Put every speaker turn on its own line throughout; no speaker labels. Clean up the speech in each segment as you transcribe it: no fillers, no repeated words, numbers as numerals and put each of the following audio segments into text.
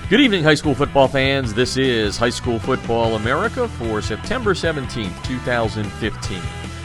Good evening, high school football fans. This is High School Football America for September 17th, 2015.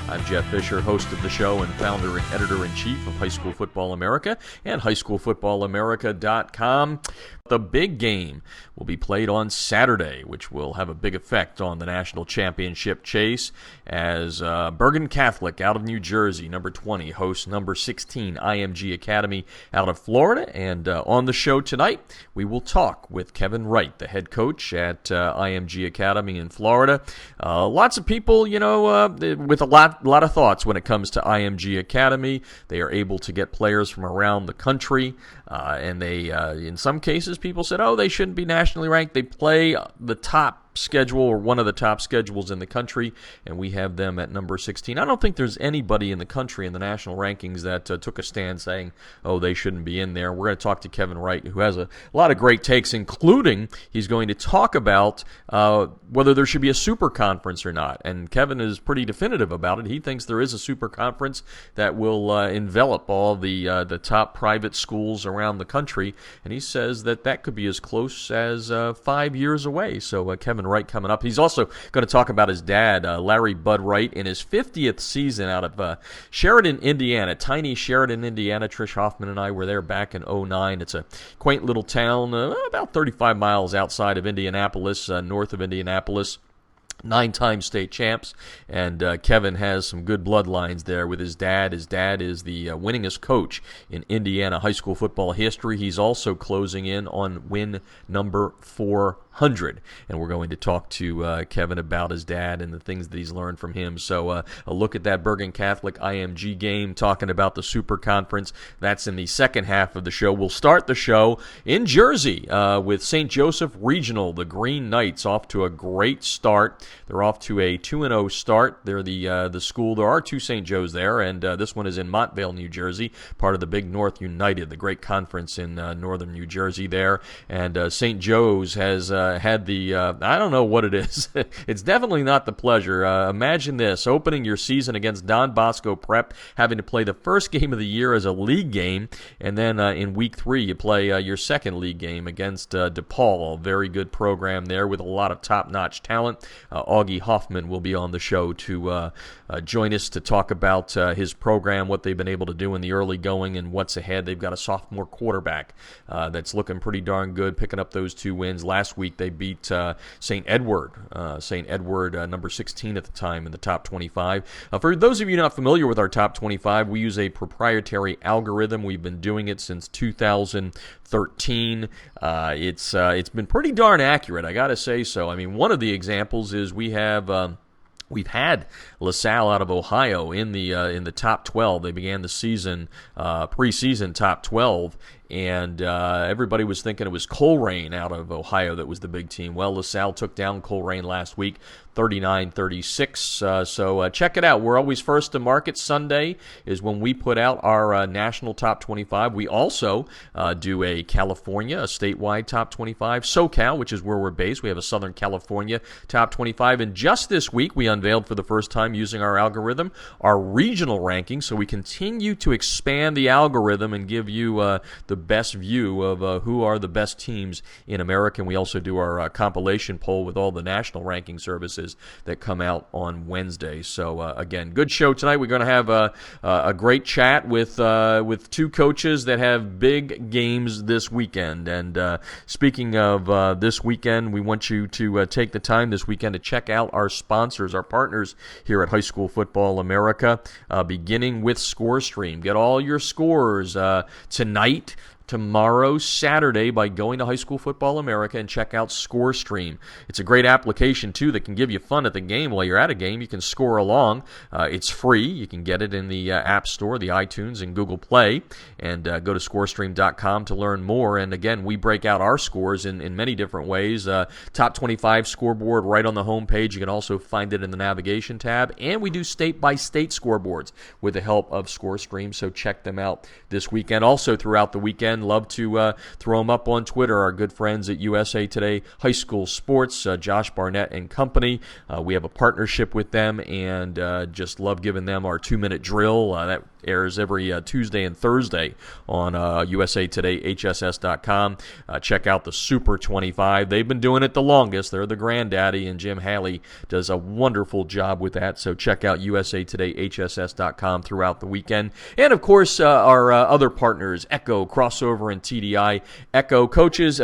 I'm Jeff Fisher, host of the show and founder and editor-in-chief of High School Football America and highschoolfootballamerica.com. The big game will be played on Saturday, which will have a big effect on the national championship chase as Bergen Catholic out of New Jersey, number 20, hosts number 16, IMG Academy out of Florida. And on the show tonight, we will talk with Kevin Wright, the head coach at IMG Academy in Florida. Lots of people, with a lot of thoughts when it comes to IMG Academy. They are able to get players from around the country, and they, in some cases, people said, they shouldn't be nationally ranked. They play the top schedule or one of the top schedules in the country, and we have them at number 16. I don't think there's anybody in the country in the national rankings that took a stand saying, they shouldn't be in there. We're going to talk to Kevin Wright, who has a lot of great takes, including he's going to talk about whether there should be a super conference or not. And Kevin is pretty definitive about it. He thinks there is a super conference that will envelop all the top private schools around the country, and he says that could be as close as 5 years away. So Kevin Wright coming up. He's also going to talk about his dad, Larry Bud Wright, in his 50th season out of Sheridan, Indiana, tiny Sheridan, Indiana. Trish Hoffman and I were there back in 2009. It's a quaint little town about 35 miles outside of Indianapolis, north of Indianapolis. 9-time state champs, and Kevin has some good bloodlines there with his dad. His dad is the winningest coach in Indiana high school football history. He's also closing in on win number 400, and we're going to talk to Kevin about his dad and the things that he's learned from him. So a look at that Bergen Catholic IMG game, talking about the Super Conference. That's in the second half of the show. We'll start the show in Jersey with St. Joseph Regional. The Green Knights off to a great start. They're off to a 2-0 start. They're the school. There are two St. Joe's there, and this one is in Montvale, New Jersey, part of the Big North United, the great conference in northern New Jersey there. And St. Joe's has had the, I don't know what it is. It's definitely not the pleasure. Imagine this, opening your season against Don Bosco Prep, having to play the first game of the year as a league game, and then in week 3 you play your second league game against DePaul. A very good program there with a lot of top-notch talent. Augie Hoffman will be on the show to join us to talk about his program, what they've been able to do in the early going, and what's ahead. They've got a sophomore quarterback that's looking pretty darn good, picking up those 2 wins. Last week they beat St. Edward, number 16 at the time in the top 25. For those of you not familiar with our top 25, we use a proprietary algorithm. We've been doing it since 2013. It's been pretty darn accurate, I got to say so. I mean, one of the examples is we've had LaSalle out of Ohio in the top 12. They began the season preseason top 12, and everybody was thinking it was Coleraine out of Ohio that was the big team. Well, LaSalle took down Coleraine last week, 39-36. So check it out. We're always first to market. Sunday is when we put out our national top 25. We also do a California, a statewide top 25. SoCal, which is where we're based. We have a Southern California top 25. And just this week, we unveiled for the first time using our algorithm our regional rankings. So we continue to expand the algorithm and give you the best view of who are the best teams in America. And we also do our compilation poll with all the national ranking services that come out on Wednesday. So again, good show tonight. We're going to have a great chat with 2 coaches that have big games this weekend. And speaking of this weekend, we want you to take the time this weekend to check out our sponsors, our partners here at High School Football America, beginning with ScoreStream. Get all your scores tonight, tomorrow, Saturday, by going to High School Football America and check out ScoreStream. It's a great application, too, that can give you fun at the game. While you're at a game, you can score along. It's free. You can get it in the App Store, the iTunes, and Google Play. And go to scorestream.com to learn more. And, again, we break out our scores in many different ways. Top 25 scoreboard right on the home page. You can also find it in the navigation tab. And we do state-by-state scoreboards with the help of ScoreStream, so check them out this weekend. Also, throughout the weekend, again, love to throw them up on Twitter. Our good friends at USA Today High School Sports, Josh Barnett and company. We have a partnership with them, and just love giving them our 2-minute drill. That airs every Tuesday and Thursday on USA Today HSS.com. Check out the Super 25. They've been doing it the longest. They're the granddaddy, and Jim Halley does a wonderful job with that. So check out USA Today HSS.com throughout the weekend. And, of course, our other partners, Echo, Crossover, and TDI. Echo coaches,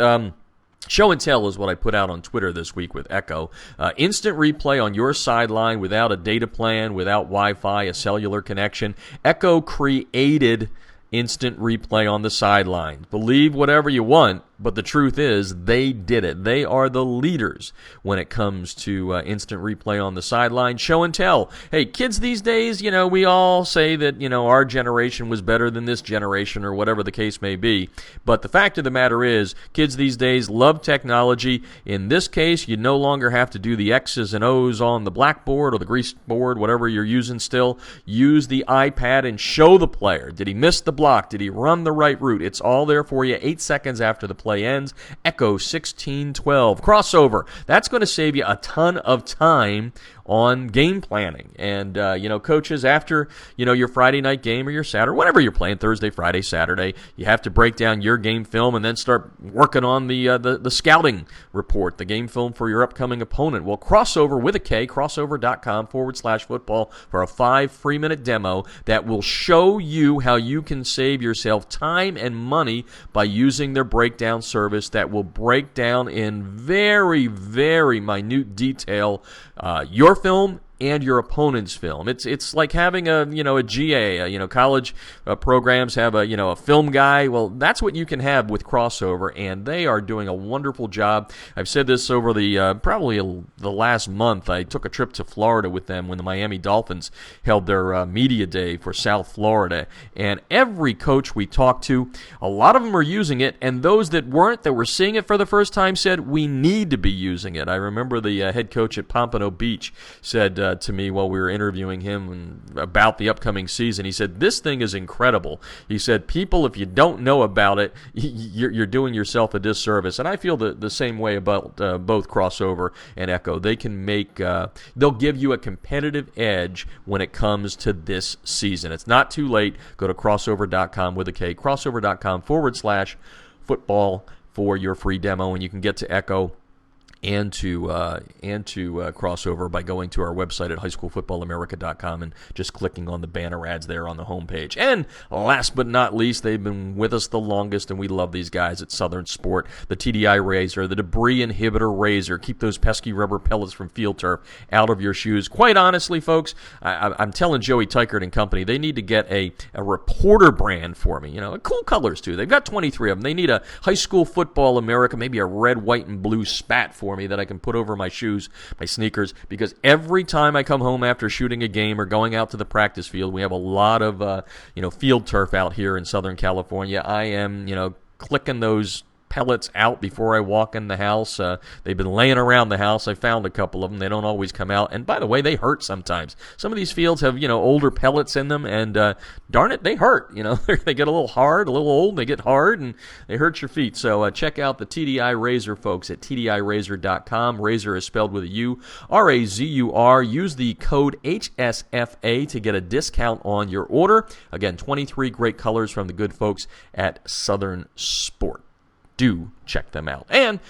show and tell is what I put out on Twitter this week with Echo. Instant replay on your sideline without a data plan, without Wi-Fi, a cellular connection. Echo created instant replay on the sideline. Believe whatever you want, but the truth is they did it. They are the leaders when it comes to instant replay on the sideline. Show and tell. Hey, kids these days, we all say that, our generation was better than this generation or whatever the case may be. But the fact of the matter is, kids these days love technology. In this case, you no longer have to do the X's and O's on the blackboard or the grease board, whatever you're using still. Use the iPad and show the player. Did he miss the block? Did he run the right route? It's all there for you 8 seconds after the play ends. Echo 1612. Crossover. That's going to save you a ton of time on game planning. And, coaches, after, your Friday night game or your Saturday, whatever you're playing, Thursday, Friday, Saturday, you have to break down your game film and then start working on the scouting report, the game film for your upcoming opponent. Well, Crossover with a K, crossover.com/football for a 5 free-minute demo that will show you how you can save yourself time and money by using their breakdown service that will break down in very, very minute detail your film and your opponent's film. It's like having a GA. College programs have a film guy. Well, that's what you can have with Crossover, and they are doing a wonderful job. I've said this over the probably the last month. I took a trip to Florida with them when the Miami Dolphins held their media day for South Florida, and every coach we talked to, a lot of them are using it, and those that weren't, that were seeing it for the first time, said we need to be using it. I remember the head coach at Pompano Beach said to me while we were interviewing him about the upcoming season, he said, this thing is incredible. He said, people, if you don't know about it, you're doing yourself a disservice. And I feel the same way about both Crossover and Echo. They can they'll give you a competitive edge when it comes to this season. It's not too late. Go to crossover.com with a K, crossover.com/football for your free demo, and you can get to Echo and to Crossover by going to our website at highschoolfootballamerica.com and just clicking on the banner ads there on the homepage. And last but not least, they've been with us the longest, and we love these guys at Southern Sport. The TDI Razor, the debris inhibitor razor. Keep those pesky rubber pellets from field turf out of your shoes. Quite honestly, folks, I'm telling Joey Teichert and company, they need to get a reporter brand for me. Cool colors too. They've got 23 of them. They need a High School Football America, maybe a red, white, and blue spat for me that I can put over my shoes, my sneakers, because every time I come home after shooting a game or going out to the practice field, we have a lot of field turf out here in Southern California. I am clicking those pellets out before I walk in the house. They've been laying around the house. I found a couple of them. They don't always come out. And by the way, they hurt sometimes. Some of these fields have, older pellets in them, and darn it, they hurt. They get a little hard, a little old, they get hard, and they hurt your feet. So check out the TDI Razor, folks, at tdirazor.com. Razor is spelled with a U, R-A-Z-U-R. Use the code HSFA to get a discount on your order. Again, 23 great colors from the good folks at Southern Sport. Do check them out. And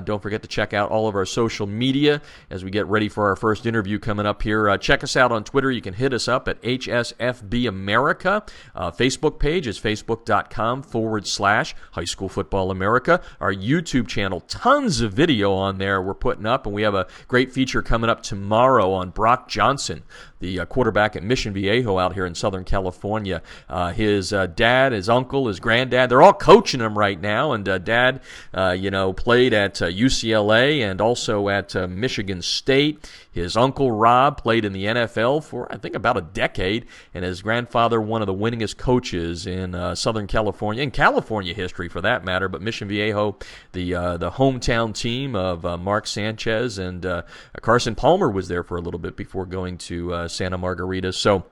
don't forget to check out all of our social media as we get ready for our first interview coming up here. Check us out on Twitter. You can hit us up at HSFB America. Facebook page is facebook.com/High School Football America. Our YouTube channel, tons of video on there we're putting up, and we have a great feature coming up tomorrow on Brock Johnson, the quarterback at Mission Viejo out here in Southern California. His dad, his uncle, his granddad, they're all coaching him right now, and Dad, played at UCLA and also at Michigan State. His uncle, Rob, played in the NFL for, I think, about a decade, and his grandfather, one of the winningest coaches in Southern California, in California history for that matter, but Mission Viejo, the hometown team of Mark Sanchez, and Carson Palmer was there for a little bit before going to Santa Margarita. So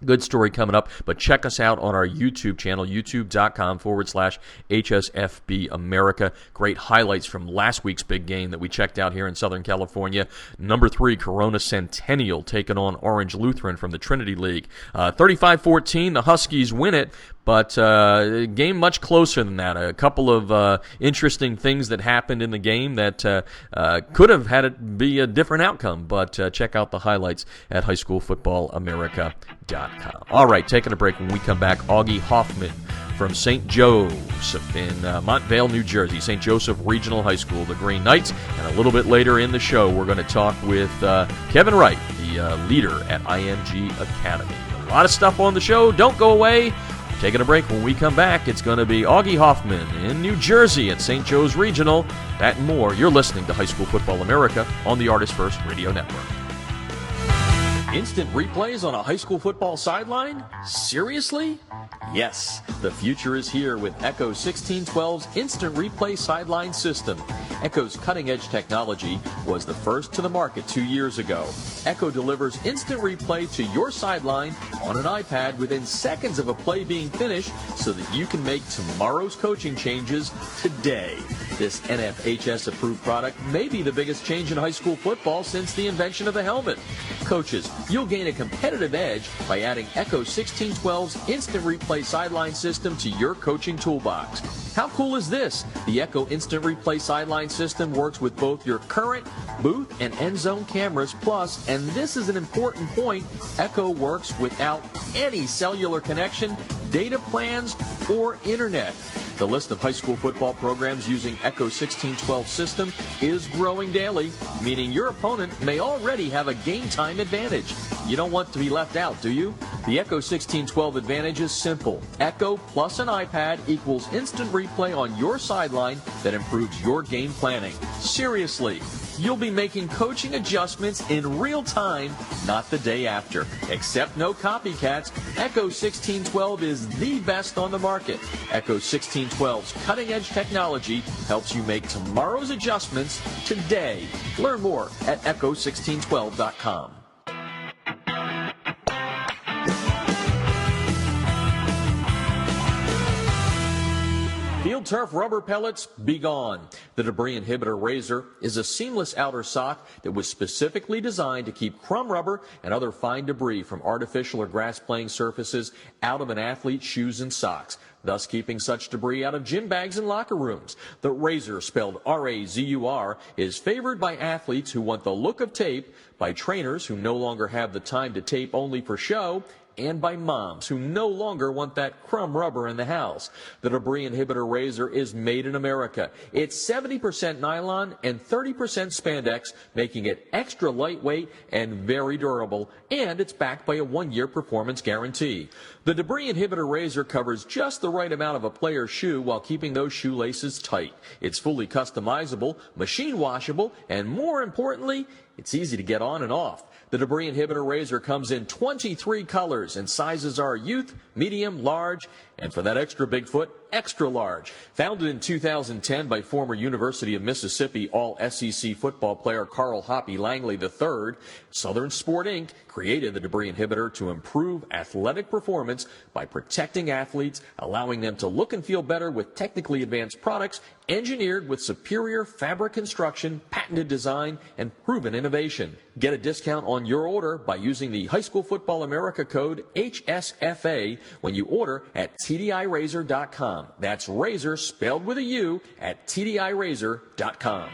Good story coming up, but check us out on our YouTube channel, youtube.com/HSFB America. Great highlights from last week's big game that we checked out here in Southern California. Number 3, Corona Centennial taking on Orange Lutheran from the Trinity League. 35-14, the Huskies win it, but game much closer than that. A couple of interesting things that happened in the game that could have had it be a different outcome, but check out the highlights at highschoolfootballamerica.com. All right, taking a break. When we come back, Augie Hoffman from St. Joseph in Montvale, New Jersey, St. Joseph Regional High School, the Green Knights. And a little bit later in the show, we're going to talk with Kevin Wright, the leader at IMG Academy. A lot of stuff on the show. Don't go away. Taking a break. When we come back, it's going to be Augie Hoffman in New Jersey at St. Joe's Regional. That and more. You're listening to High School Football America on the Artist First Radio Network. Instant replays on a high school football sideline? Seriously? Yes, the future is here with Echo 1612's Instant Replay Sideline System. Echo's cutting-edge technology was the first to the market 2 years ago. Echo delivers instant replay to your sideline on an iPad within seconds of a play being finished so that you can make tomorrow's coaching changes today. This NFHS-approved product may be the biggest change in high school football since the invention of the helmet. Coaches, you'll gain a competitive edge by adding Echo 1612's Instant Replay Sideline System to your coaching toolbox. How cool is this? The Echo Instant Replay Sideline System works with both your current booth and end zone cameras, plus, and this is an important point, Echo works without any cellular connection, data plans, or internet. The list of high school football programs using Echo 1612 system is growing daily, meaning your opponent may already have a game time advantage. You don't want to be left out, do you? The Echo 1612 advantage is simple. Echo plus an iPad equals instant replay on your sideline that improves your game planning. Seriously, you'll be making coaching adjustments in real time, not the day after. Except no copycats, Echo 1612 is the best on the market. Echo 1612's cutting-edge technology helps you make tomorrow's adjustments today. Learn more at echo1612.com. Field Turf rubber pellets, be gone. The Debris Inhibitor Razor is a seamless outer sock that was specifically designed to keep crumb rubber and other fine debris from artificial or grass-playing surfaces out of an athlete's shoes and socks, thus keeping such debris out of gym bags and locker rooms. The Razor, spelled R-A-Z-U-R, is favored by athletes who want the look of tape, by trainers who no longer have the time to tape only for show, and by moms who no longer want that crumb rubber in the house. The Debris Inhibitor Razor is made in America. It's 70% nylon and 30% spandex, making it extra lightweight and very durable, and it's backed by a 1-year performance guarantee. The Debris Inhibitor Razor covers just the right amount of a player's shoe while keeping those shoelaces tight. It's fully customizable, machine washable, and more importantly, it's easy to get on and off. The Debris Inhibitor Razor comes in 23 colors, and sizes are youth, medium, large, and for that extra big foot, extra large. Founded in 2010 by former University of Mississippi All-SEC football player Carl Hoppy Langley III, Southern Sport Inc. created the Debris Inhibitor to improve athletic performance by protecting athletes, allowing them to look and feel better with technically advanced products engineered with superior fabric construction, patented design, and proven innovation. Get a discount on your order by using the High School Football America code HSFA when you order at TDIRazor.com. That's razor spelled with a U at TDIRazor.com.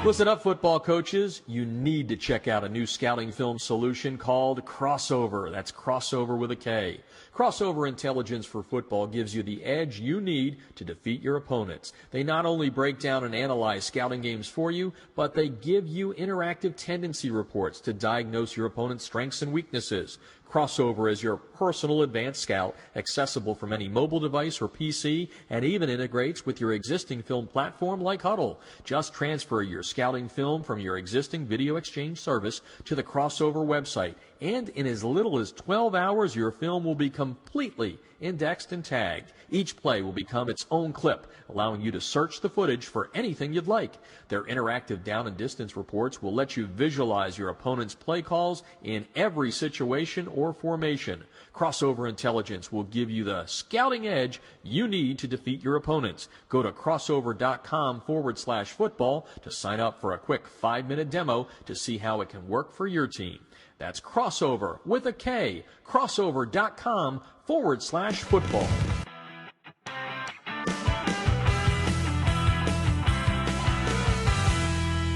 Listen up, football coaches. You need to check out a new scouting film solution called Crossover. That's Crossover with a K. Crossover Intelligence for Football gives you the edge you need to defeat your opponents. They not only break down and analyze scouting games for you, but they give you interactive tendency reports to diagnose your opponent's strengths and weaknesses. Crossover is your personal advanced scout, accessible from any mobile device or PC, and even integrates with your existing film platform like Huddle. Just transfer your scouting film from your existing video exchange service to the Crossover website, And in as little as 12 hours, your film will be completely indexed and tagged. Each play will become its own clip, allowing you to search the footage for anything you'd like. Their interactive down and distance reports will let you visualize your opponent's play calls in every situation or formation. Crossover Intelligence will give you the scouting edge you need to defeat your opponents. Go to crossover.com/football to sign up for a quick 5-minute demo to see how it can work for your team. That's crossover with a K, crossover.com/football.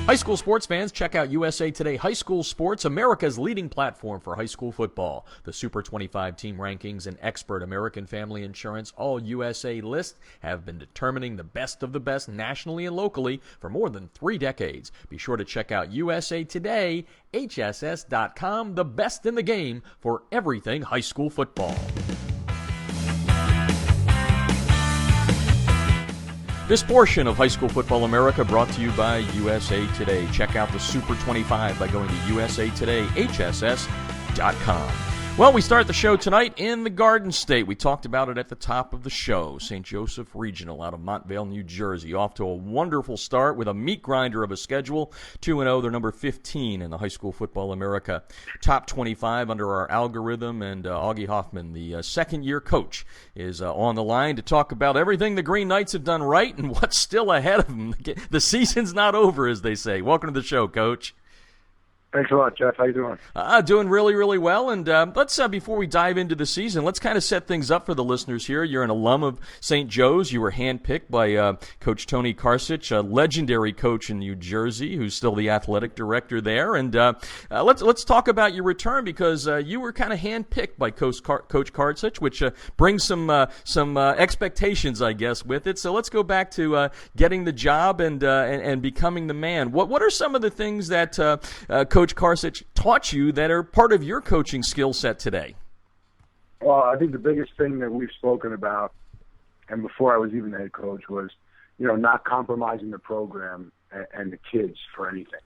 High school sports fans, check out USA Today High School Sports, America's leading platform for high school football. The Super 25 team rankings and expert American Family Insurance All-USA list have been determining the best of the best nationally and locally for more than 3 decades. Be sure to check out USA Today, HSS.com, the best in the game for everything high school football. This portion of High School Football America brought to you by USA Today. Check out the Super 25 by going to usatoday.hss.com. Well, we start the show tonight in the Garden State. We talked about it at the top of the show. St. Joseph Regional out of Montvale, New Jersey, off to a wonderful start with a meat grinder of a schedule. 2-0, they're number 15 in the High School Football America top 25 under our algorithm. And Augie Hoffman, the second-year coach, is on the line to talk about everything the Green Knights have done right and what's still ahead of them. The season's not over, as they say. Welcome to the show, Coach.
Thanks a lot, Jeff. How you doing?
Doing really, really well. And let's, before we dive into the season, let's kind of set things up for the listeners here. You're an alum of St. Joe's. You were handpicked by Coach Tony Karsich, a legendary coach in New Jersey, who's still the athletic director there. And let's talk about your return, because you were kind of handpicked by Coach Karsich, which brings some expectations, I guess, with it. So let's go back to getting the job and becoming the man. What are some of the things that Coach Karsich taught you that are part of your coaching skill set today?
Well, I think the biggest thing that we've spoken about, and before I was even the head coach, was, not compromising the program and the kids for anything.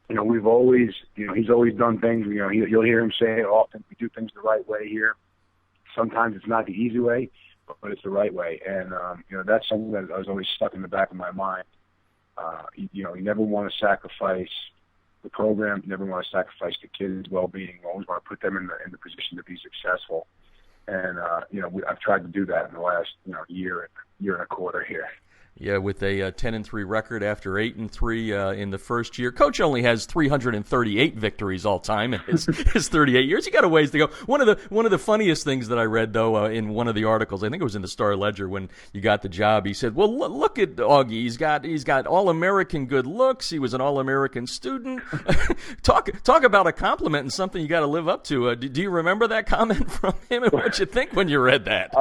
We've always, he's always done things, you'll hear him say it often, we do things the right way here. Sometimes it's not the easy way, but it's the right way. And, that's something that I was always stuck in the back of my mind. You never want to sacrifice the program. You never want to sacrifice the kids' well-being. You always want to put them in the position to be successful. And, I've tried to do that in the last, year and a quarter here.
Yeah, with a 10-3 record after 8-3 in the first year. Coach only has 338 victories all time in his 38 years. You got a ways to go. One of the funniest things that I read, though, in one of the articles, I think it was in the Star Ledger when you got the job, he said, "Well, look at Augie. He's got All-American good looks. He was an All-American student." Talk about a compliment and something you got to live up to. Do you remember that comment from him, and what'd you think when you read that?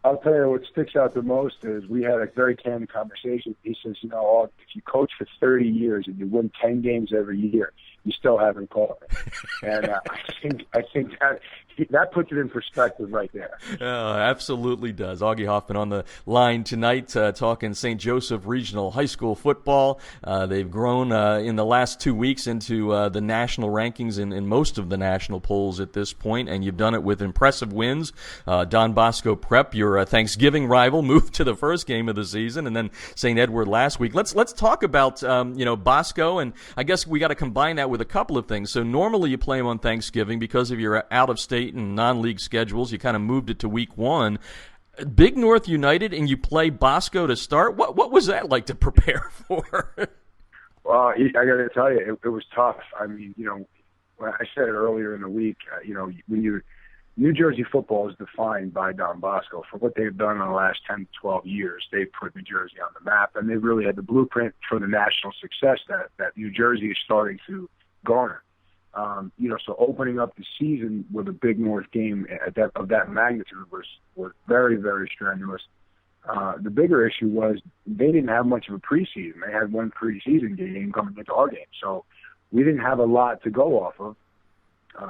I'll tell you what sticks out the most is we had a very candid conversation. He says, if you coach for 30 years and you win 10 games every year, you still haven't called me. And I think that puts it in perspective right there.
Absolutely does. Augie Hoffman on the line tonight talking St. Joseph Regional High School football. They've grown in the last 2 weeks into the national rankings in most of the national polls at this point, and you've done it with impressive wins. Don Bosco Prep, your Thanksgiving rival, moved to the first game of the season, and then St. Edward last week. Let's talk about Bosco, and I guess we got to combine that with a couple of things. So normally you play them on Thanksgiving because of your out-of-state and non-league schedules. You kind of moved it to week 1. Big North United, and you play Bosco to start. What was that like to prepare for?
Well, I got to tell you, it was tough. I mean, when I said it earlier in the week, when New Jersey football is defined by Don Bosco. For what they've done in the last 10 to 12 years, they've put New Jersey on the map, and they've really had the blueprint for the national success that New Jersey is starting to garner. So opening up the season with a Big North game of that magnitude was very, very strenuous. The bigger issue was they didn't have much of a preseason. They had one preseason game coming into our game. So we didn't have a lot to go off of,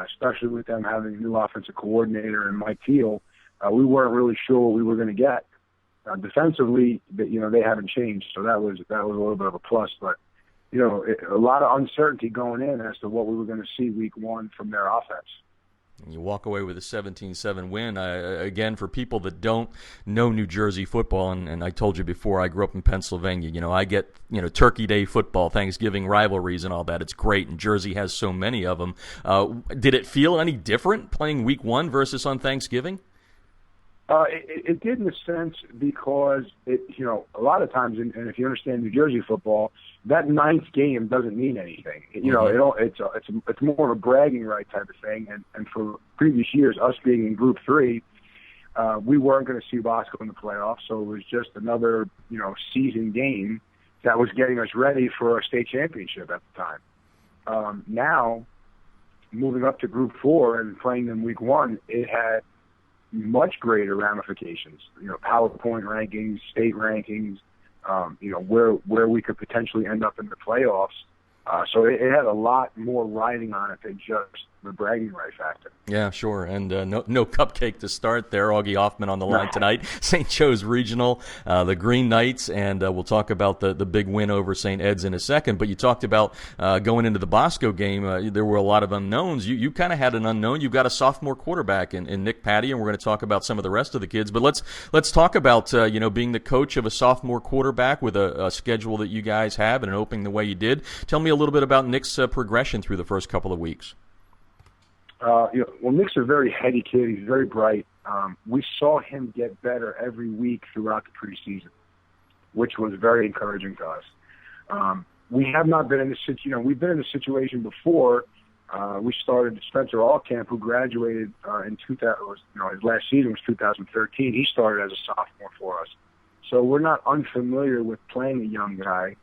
especially with them having a new offensive coordinator and Mike Teal. We weren't really sure what we were going to get. Defensively, they haven't changed, so that was a little bit of a plus. But a lot of uncertainty going in as to what we were going to see week one from their offense.
You walk away with a 17-7 win. Again, for people that don't know New Jersey football, and I told you before, I grew up in Pennsylvania. I get, Turkey Day football, Thanksgiving rivalries and all that. It's great, and Jersey has so many of them. Did it feel any different playing week one versus on Thanksgiving?
It did in a sense because a lot of times, and if you understand New Jersey football, that ninth game doesn't mean anything. It's more of a bragging right type of thing. And for previous years, us being in Group 3, we weren't going to see Bosco in the playoffs, so it was just another season game that was getting us ready for a state championship at the time. Now, moving up to Group 4 and playing them week one, it had much greater ramifications, PowerPoint rankings, state rankings, where we could potentially end up in the playoffs. So it had a lot more riding on it than just the bragging right factor.
Yeah, sure. And no cupcake to start there. Augie Hoffman on the line tonight. St. Joe's Regional, the Green Knights, and we'll talk about the big win over St. Ed's in a second. But you talked about going into the Bosco game. There were a lot of unknowns. You kind of had an unknown. You've got a sophomore quarterback in Nick Patty, and we're going to talk about some of the rest of the kids. But let's talk about being the coach of a sophomore quarterback with a schedule that you guys have and an opening the way you did. Tell me a little bit about Nick's progression through the first couple of weeks.
Nick's a very heady kid. He's very bright. We saw him get better every week throughout the preseason, which was very encouraging to us. We have not been in this situation. We've been in this situation before. We started Spencer Allcamp, who graduated in 2000. His last season was 2013. He started as a sophomore for us, so we're not unfamiliar with playing a young guy.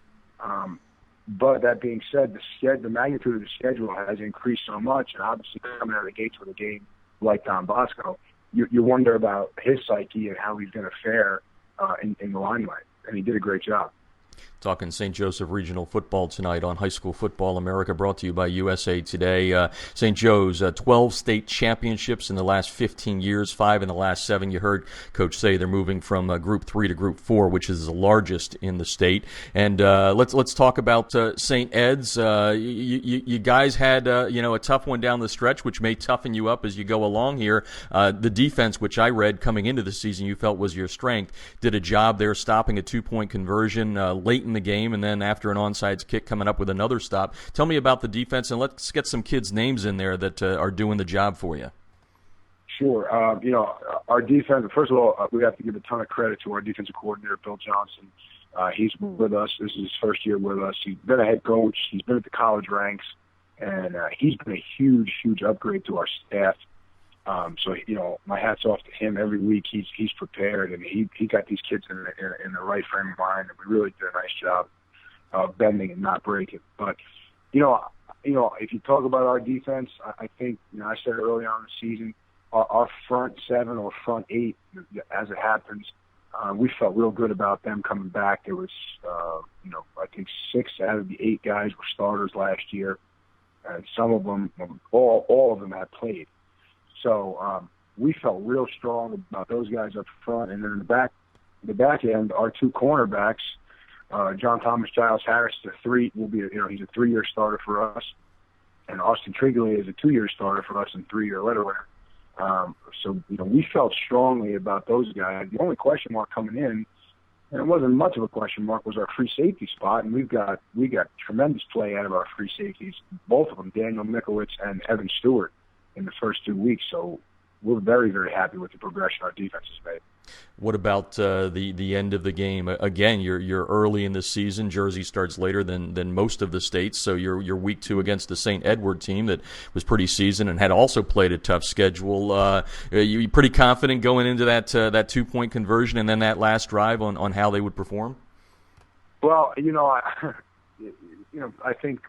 But that being said, the magnitude of the schedule has increased so much, and obviously coming out of the gates with a game like Don Bosco, you wonder about his psyche and how he's going to fare in the limelight. And he did a great job.
Talking St. Joseph Regional Football tonight on High School Football America, brought to you by USA Today. St. Joe's 12 state championships in the last 15 years, 5 in the last 7. You heard Coach say they're moving from Group 3 to Group 4, which is the largest in the state. And let's talk about St. Ed's. You guys had a tough one down the stretch, which may toughen you up as you go along here. The defense, which I read coming into the season, you felt was your strength, did a job there stopping a 2-point conversion late in the game, and then after an onside kick coming up with another stop. Tell me about the defense, and let's get some kids' names in there that are doing the job for you.
Sure. Our defense, first of all, we have to give a ton of credit to our defensive coordinator, Bill Johnson. He's with us. This is his first year with us. He's been a head coach. He's been at the college ranks, and he's been a huge, huge upgrade to our staff. So my hat's off to him. Every week he's prepared, and he got these kids in the right frame of mind, and we really did a nice job of bending and not breaking. But if you talk about our defense, I think I said early on in the season, our front 7 or front 8, as it happens, we felt real good about them coming back. There was I think 6 out of the 8 guys were starters last year, and some of them, all of them had played. So we felt real strong about those guys up front, and then in the back end, our 2 cornerbacks, John Thomas Giles Harris, he's a 3-year starter for us, and Austin Trigley is a 2-year starter for us and 3-year letter winner. So we felt strongly about those guys. The only question mark coming in, and it wasn't much of a question mark, was our free safety spot, and we got tremendous play out of our free safeties, both of them, Daniel Mikowitz and Evan Stewart, in the first 2 weeks. So we're very, very happy with the progression our defense has made.
What about the end of the game? Again, you're early in the season. Jersey starts later than most of the states, so you're week 2 against the St. Edward team that was pretty seasoned and had also played a tough schedule. You pretty confident going into that 2-point conversion and then that last drive on how they would perform? Well,
I think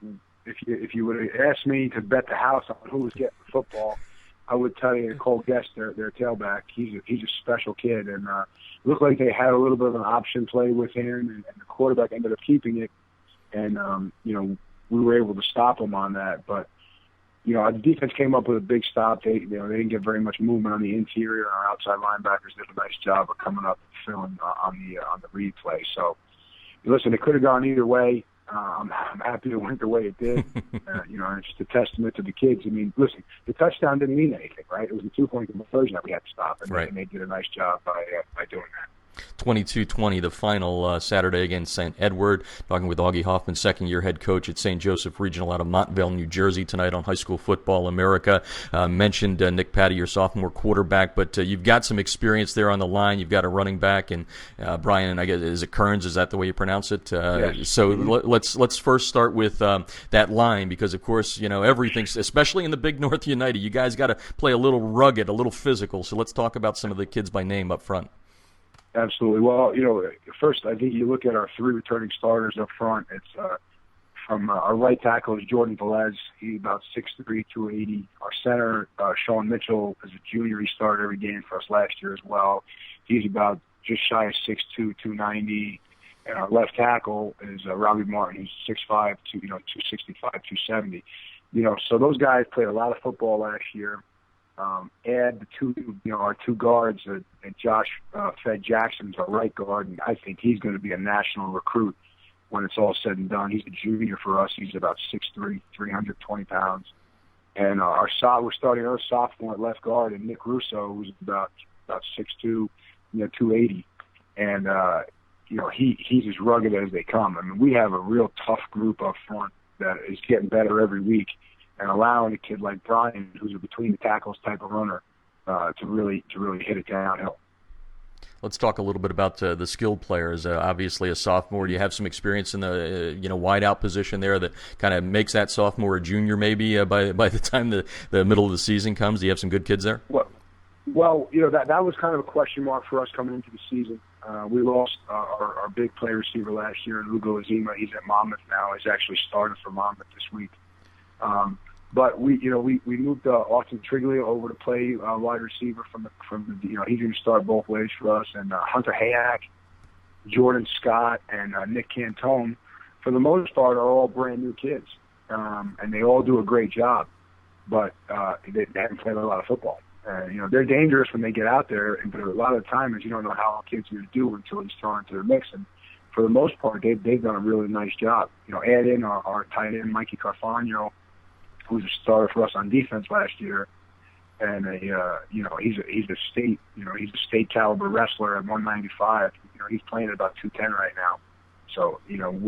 if you would have asked me to bet the house on who was getting the football, I would tell you Cole Guest, their tailback. He's a special kid, and it looked like they had a little bit of an option play with him, and the quarterback ended up keeping it, and we were able to stop him on that. But our defense came up with a big stop. They didn't get very much movement on the interior. Our outside linebackers did a nice job of coming up and filling on the read play. So listen, it could have gone either way. I'm happy it went the way it did. It's just a testament to the kids. I mean, listen, the touchdown didn't mean anything, right? It was a 2-point conversion that we had to stop, and
right.
they did a nice job by doing that.
22-20, the final Saturday against St. Edward. Talking with Augie Hoffman, second-year head coach at St. Joseph Regional out of Montvale, New Jersey, tonight on High School Football America. Mentioned Nick Patty, your sophomore quarterback, but you've got some experience there on the line. You've got a running back, and Brian, I guess, is it Kearns? Is that the way you pronounce it?
Yes.
So let's first start with that line, because, of course, everything, especially in the Big North United, you guys got to play a little rugged, a little physical. So let's talk about some of the kids by name up front.
Absolutely. Well, first, I think you look at our 3 returning starters up front. It's from our right tackle is Jordan Velez. He's about 6'3", 280. Our center, Sean Mitchell, is a junior. He started every game for us last year as well. He's about just shy of 6'2", 290. And our left tackle is Robbie Martin, who's 6'5", 265, 270. So those guys played a lot of football last year. Add the our two guards, and Josh Fed Jackson's our right guard, and I think he's going to be a national recruit when it's all said and done. He's a junior for us. He's about 6'3", 320 pounds. And we're starting our sophomore at left guard, and Nick Russo, who's about 6'2", 280. And he's as rugged as they come. I mean, we have a real tough group up front that is getting better every week, and allowing a kid like Brian, who's a between the tackles type of runner, to really hit it downhill.
Let's talk a little bit about the skilled players. Obviously, a sophomore, you have some experience in the wideout position there that kind of makes that sophomore a junior maybe by the time the middle of the season comes. Do you have some good kids there?
Well, that was kind of a question mark for us coming into the season. We lost our big play receiver last year, Lugo Azima. He's at Monmouth now. He's actually started for Monmouth this week. But we moved Austin Triglia over to play wide receiver from the he's going to start both ways for us. And Hunter Hayak, Jordan Scott, and Nick Cantone, for the most part, are all brand new kids, and they all do a great job. But they haven't played a lot of football. They're dangerous when they get out there, but a lot of the time is you don't know how a kid's going to do until he's thrown into the mix. And for the most part, they've done a really nice job. Add in our tight end Mikey Carfagno, who's a starter for us on defense last year, and he's a state caliber wrestler at 195. He's playing at about 210 right now. So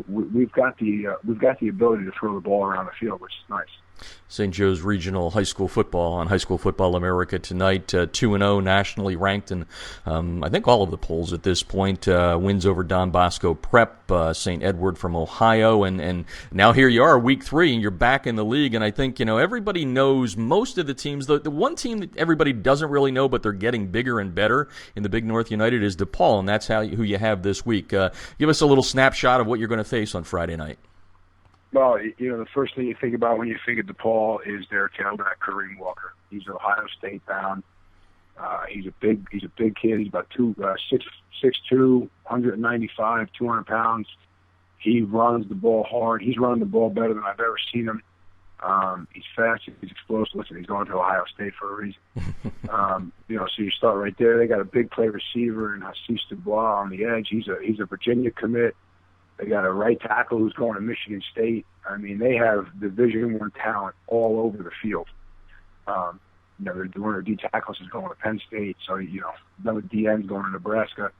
we've got the ability to throw the ball around the field, which is nice.
St. Joe's Regional High School Football on High School Football America tonight, 2-0, nationally ranked in I think all of the polls at this point. Wins over Don Bosco Prep, St. Edward from Ohio, and now here you are, week 3, and you're back in the league. And I think everybody knows most of the teams. The one team that everybody doesn't really know, but they're getting bigger and better in the Big North United is DePaul, and that's who you have this week. Give us a little snapshot of what you're going to face on Friday night.
Well, the first thing you think about when you think of DePaul is their tailback, Kareem Walker. He's Ohio State bound. He's a big kid. He's about 6'2", 195, 200 pounds. He runs the ball hard. He's running the ball better than I've ever seen him. He's fast. He's explosive. Listen, he's going to Ohio State for a reason. So you start right there. They got a big play receiver and Hassis Dubois on the edge. He's a Virginia commit. They got a right tackle who's going to Michigan State. I mean, they have Division I talent all over the field. They're doing their D tackles is going to Penn State, so another DN's going to Nebraska.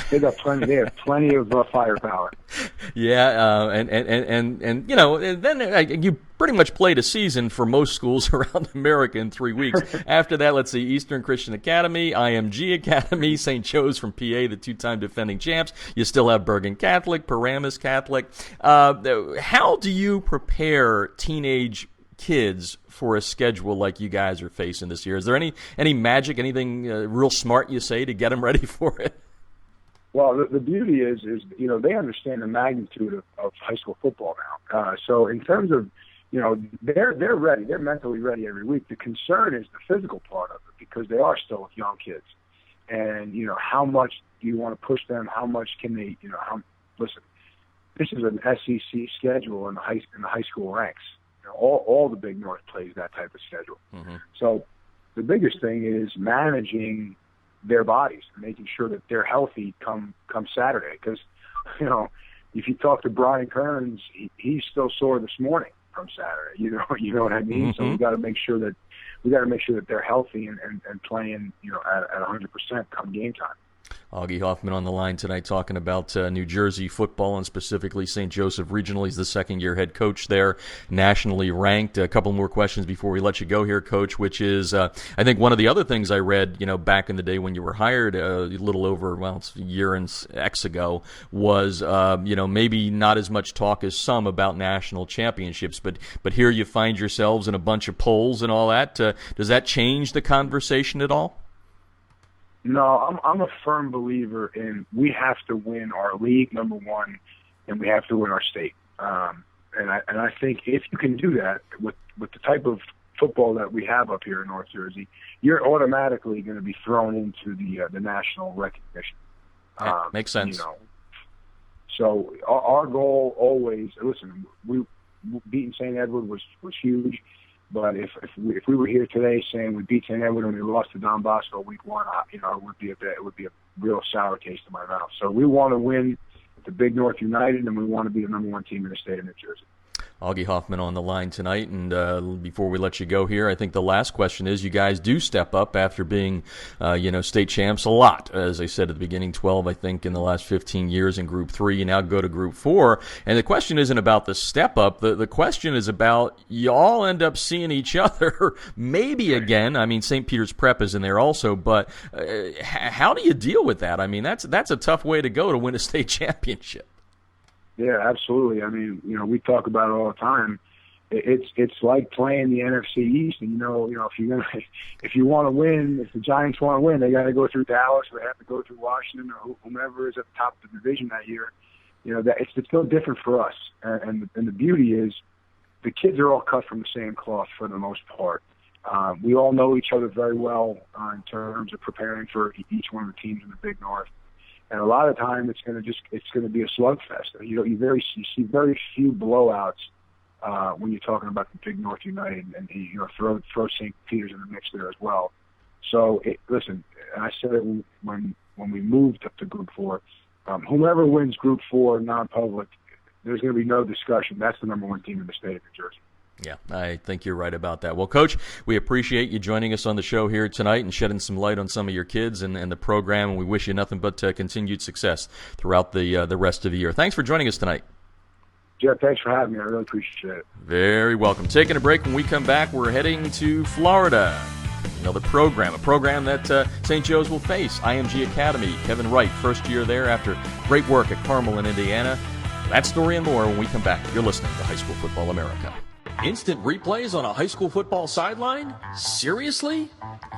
They have plenty of firepower.
Yeah, and then you pretty much played a season for most schools around America in 3 weeks. After that, let's see, Eastern Christian Academy, IMG Academy, St. Joe's from PA, the 2-time defending champs. You still have Bergen Catholic, Paramus Catholic. How do you prepare teenage kids for a schedule like you guys are facing this year? Is there any magic, anything real smart you say to get them ready for it?
Well, the beauty is they understand the magnitude of high school football now. So in terms of they're ready, they're mentally ready every week. The concern is the physical part of it, because they are still young kids, and how much do you want to push them? How much can they? Listen, this is an SEC schedule in the high school ranks. All the Big North plays that type of schedule. Mm-hmm. So the biggest thing is managing their bodies, making sure that they're healthy come Saturday, because if you talk to Brian Kearns, he's still sore this morning from Saturday. You know what I mean?
Mm-hmm.
So we got to make sure that they're healthy and playing, at 100% come game time.
Augie Hoffman on the line tonight talking about New Jersey football and specifically St. Joseph Regional. He's the second-year head coach there, nationally ranked. A couple more questions before we let you go here, Coach, which is I think one of the other things I read, back in the day when you were hired a little over, it's a year and X ago, was, maybe not as much talk as some about national championships. But here you find yourselves in a bunch of polls and all that. Does that change the conversation at all?
No, I'm a firm believer in we have to win our league, number one, and we have to win our state. And I think if you can do that with the type of football that we have up here in North Jersey, you're automatically going to be thrown into the national recognition.
Makes sense.
So our goal always, listen, beating St. Edward was huge. But if we were here today saying we beat St. Edward and we lost to Don Bosco week 1, it would be a real sour taste in my mouth. So we want to win the Big North United, and we want to be the number 1 team in the state of New Jersey.
Augie Hoffman on the line tonight, and before we let you go here, I think the last question is, you guys do step up after being, state champs a lot. As I said at the beginning, 12, I think, in the last 15 years in Group 3. You now go to Group 4, and the question isn't about the step up. The question is about you all end up seeing each other maybe again. I mean, St. Peter's Prep is in there also, but how do you deal with that? I mean, that's a tough way to go to win a state championship.
Yeah, absolutely. I mean, we talk about it all the time. It's like playing the NFC East, and if you want to win, if the Giants want to win, they got to go through Dallas, or they have to go through Washington, or whomever is at the top of the division that year. That it's no different for us. And the beauty is, the kids are all cut from the same cloth for the most part. We all know each other very well in terms of preparing for each one of the teams in the Big North. And a lot of time it's going to be a slugfest. You see very few blowouts when you're talking about the Big North United, and throw St. Peter's in the mix there as well. So listen, I said it when we moved up to Group 4. Whomever wins Group 4 non-public, there's going to be no discussion. That's the number 1 team in the state of New Jersey.
Yeah, I think you're right about that. Well, Coach, we appreciate you joining us on the show here tonight and shedding some light on some of your kids and the program, and we wish you nothing but continued success throughout the rest of the year. Thanks for joining us tonight.
Jeff, thanks for having me. I really appreciate it.
Very welcome. Taking a break. When we come back, we're heading to Florida. Another program, a program that St. Joe's will face, IMG Academy. Kevin Wright, first year there after great work at Carmel in Indiana. That story and more when we come back. You're listening to High School Football America. Instant replays on a high school football sideline? Seriously?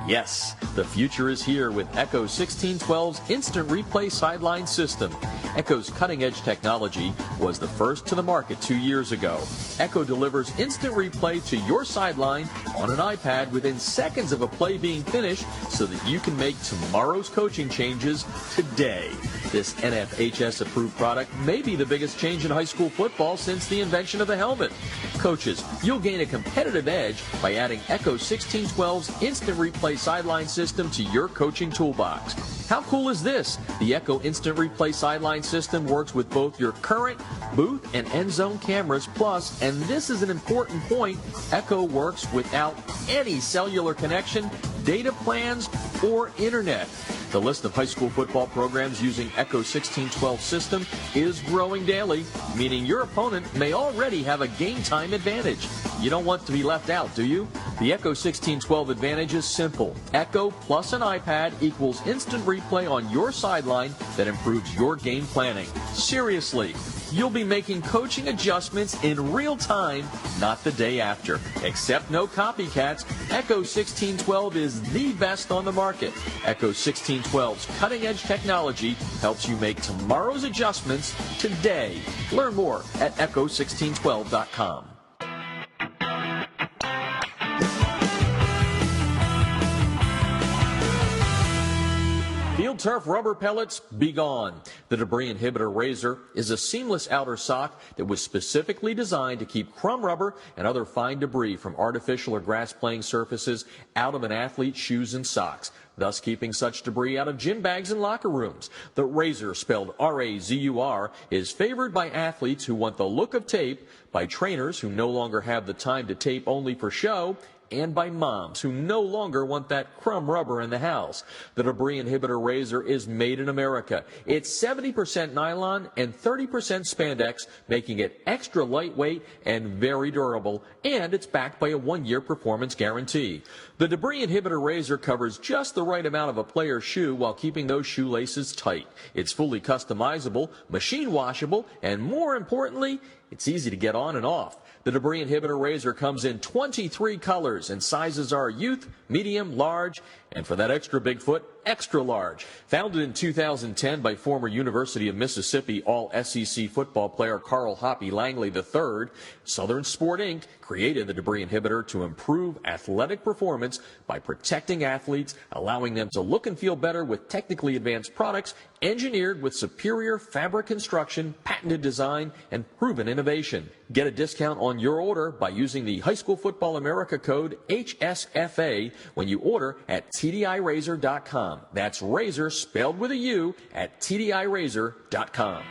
Yes, the future is here with Echo 1612's Instant Replay Sideline System. Echo's cutting-edge technology was the first to the market 2 years ago. Echo delivers instant replay to your sideline on an iPad within seconds of a play being finished so that you can make tomorrow's coaching changes today. This NFHS-approved product may be the biggest change in high school football since the invention of the helmet. Coaches, you'll gain a competitive edge by adding Echo 1612's Instant Replay Sideline System to your coaching toolbox. How cool is this? The Echo Instant Replay Sideline System works with both your current booth and end zone cameras, plus, and this is an important point, Echo works without any cellular connection, data plans, or internet. The list of high school football programs using Echo 1612 system is growing daily, meaning your opponent may already have a game time advantage. You don't want to be left out, do you? The Echo 1612 advantage is simple. Echo plus an iPad equals instant replay on your sideline that improves your game planning. Seriously, you'll be making coaching adjustments in real time, not the day after. Except no copycats, Echo 1612 is the best on the market. Echo 1612's cutting-edge technology helps you make tomorrow's adjustments today. Learn more at echo1612.com. Field turf rubber pellets, be gone. The Debris Inhibitor Razor is a seamless outer sock that was specifically designed to keep crumb rubber and other fine debris from artificial or grass-playing surfaces out of an athlete's shoes and socks, thus keeping such debris out of gym bags and locker rooms. The Razor, spelled R-A-Z-U-R, is favored by athletes who want the look of tape, by trainers who no longer have the time to tape only for show, and by moms who no longer want that crumb rubber in the house. The Debris Inhibitor Razor is made in America. It's 70% nylon and 30% spandex, making it extra lightweight and very durable, and it's backed by a 1-year performance guarantee. The Debris Inhibitor Razor covers just the right amount of a player's shoe while keeping those shoelaces tight. It's fully customizable, machine washable, and more importantly, it's easy to get on and off. The Debris Inhibitor Razor comes in 23 colors, and sizes are youth, medium, large, and for that extra big foot, extra large. Founded in 2010 by former University of Mississippi All-SEC football player Carl Hoppy Langley III, Southern Sport Inc. created the Debris Inhibitor to improve athletic performance by protecting athletes, allowing them to look and feel better with technically advanced products engineered with superior fabric construction, patented design, and proven innovation. Get a discount on your order by using the High School Football America code HSFA when you order at TDIRazor.com. That's razor spelled with a U at TDIRazor.com.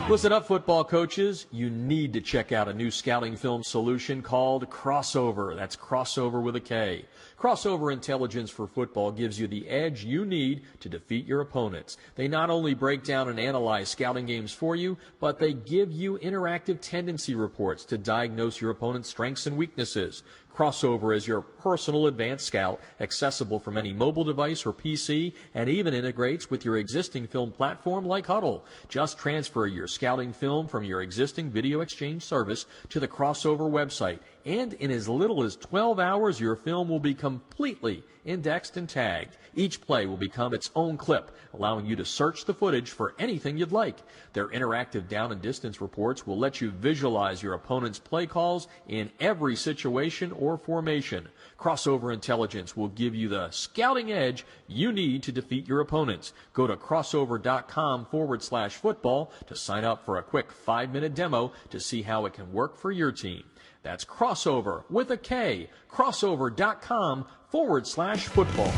Listen up, football coaches. You need to check out a new scouting film solution called Crossover. That's Crossover with a K. Crossover Intelligence for Football gives you the edge you need to defeat your opponents. They not only break down and analyze scouting games for you, but they give you interactive tendency reports to diagnose your opponent's strengths and weaknesses. Crossover is your personal advanced scout, accessible from any mobile device or PC, and even integrates with your existing film platform like Huddle. Just transfer your scouting film from your existing video exchange service to the Crossover website, and in as little as 12 hours, your film will be completely indexed and tagged. Each play will become its own clip, allowing you to search the footage for anything you'd like. Their interactive down and distance reports will let you visualize your opponent's play calls in every situation or formation. Crossover Intelligence will give you the scouting edge you need to defeat your opponents. Go to crossover.com/football to sign up for a quick 5-minute demo to see how it can work for your team. That's Crossover with a K, crossover.com/football.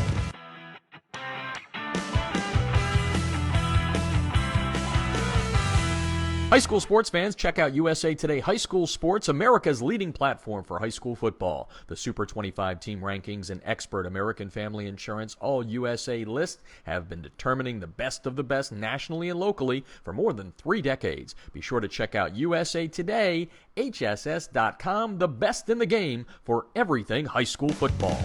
High school sports fans, check out USA Today High School Sports, America's leading platform for high school football. The Super 25 team rankings and expert American Family Insurance All-USA list have been determining the best of the best nationally and locally for more than 3 decades. Be sure to check out USA Today, HSS.com, the best in the game for everything high school football.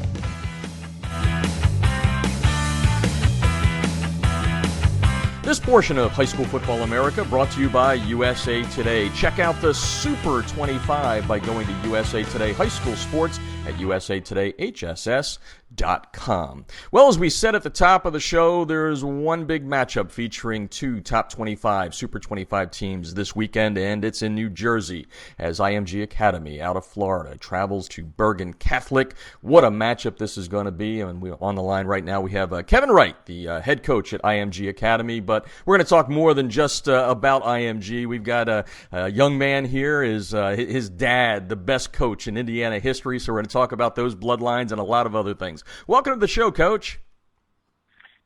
This portion of High School Football America brought to you by USA Today. Check out the Super 25 by going to USA Today High School Sports at usatodayhss.com. Well, as we said at the top of the show, there's one big matchup featuring 2 top 25, Super 25 teams this weekend, and it's in New Jersey as IMG Academy out of Florida travels to Bergen Catholic. What a matchup this is going to be. And on the line right now we have Kevin Wright, the head coach at IMG Academy, but we're going to talk more than just about IMG. We've got a young man here, his dad, the best coach in Indiana history, so we're going to talk about those bloodlines and a lot of other things. Welcome to the show, Coach.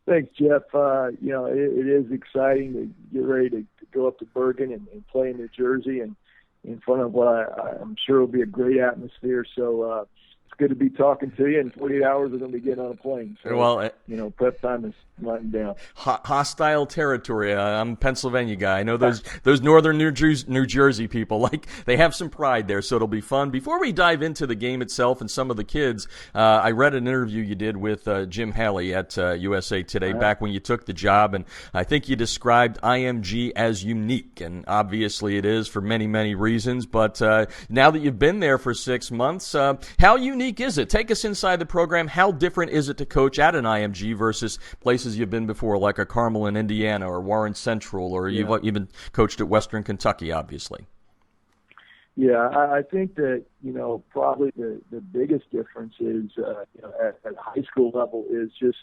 Thanks, Jeff. It is exciting to get ready to go up to Bergen and play in New Jersey and in front of what I'm sure will be a great atmosphere. So it's good to be talking to you. In 48 hours, we're going to be getting on a plane. So, well, prep time is winding down.
Hostile territory. I'm a Pennsylvania guy. I know those northern New Jersey people, like, they have some pride there, so it'll be fun. Before we dive into the game itself and some of the kids, I read an interview you did with Jim Haley at USA Today back when you took the job, and I think you described IMG as unique, and obviously it is for many, many reasons, but now that you've been there for 6 months, how unique is it? Take us inside the program. How different is it to coach at an IMG versus places you've been before, like a Carmel in Indiana or Warren Central, or you've even coached at Western Kentucky, obviously?
Yeah, I think that, probably the biggest difference is, at high school level is just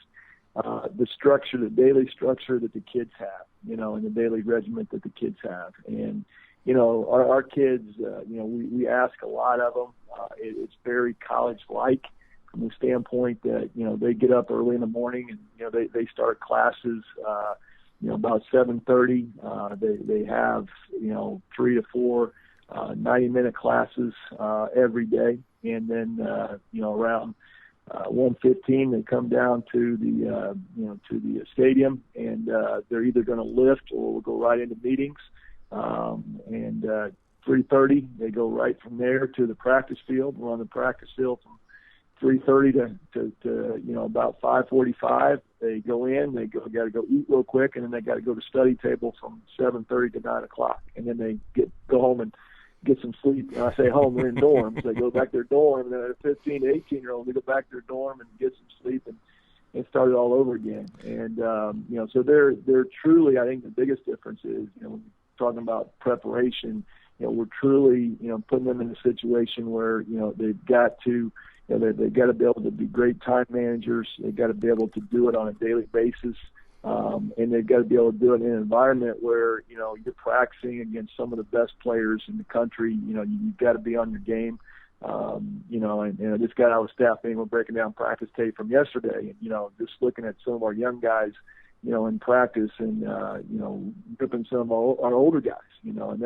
the structure, the daily structure that the kids have, and the daily regiment that the kids have. And, our kids, we ask a lot of them. It's very college-like from the standpoint that, they get up early in the morning and, they start classes, about 7:30. They have, 3 to 4 90-minute classes every day, and then around 1:15 they come down to the stadium, and they're either going to lift or we'll go right into meetings, and 3:30 they go right from there to the practice field. We're on the practice field from 3:30 to about 5:45. They go in, got to go eat real quick, and then they got to go to study table from 7:30 to 9 o'clock, and then they go home and get some sleep. And I say home, they're in dorms. They go back to their dorm, and then a 15 to 18-year-old, they go back to their dorm and get some sleep and start it all over again. And so they're truly, I think the biggest difference is, when we're talking about preparation, we're truly, putting them in a situation where, they've got to, they've got to be able to be great time managers. They've got to be able to do it on a daily basis. And they've got to be able to do it in an environment where, you're practicing against some of the best players in the country. You've got to be on your game. And I just got out of staff meeting. We're breaking down practice tape from yesterday, and, just looking at some of our young guys, in practice and, ripping some of our older guys, and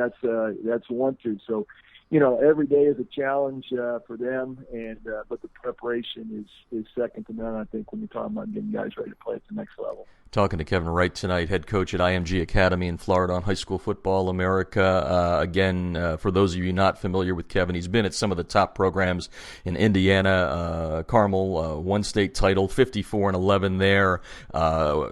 that's one, too. So, every day is a challenge for them, and but the preparation is second to none, I think, when you're talking about getting guys ready to play at the next level.
Talking to Kevin Wright tonight, head coach at IMG Academy in Florida on High School Football America. Again, for those of you not familiar with Kevin, he's been at some of the top programs in Indiana, Carmel, one state title, 54-11 there.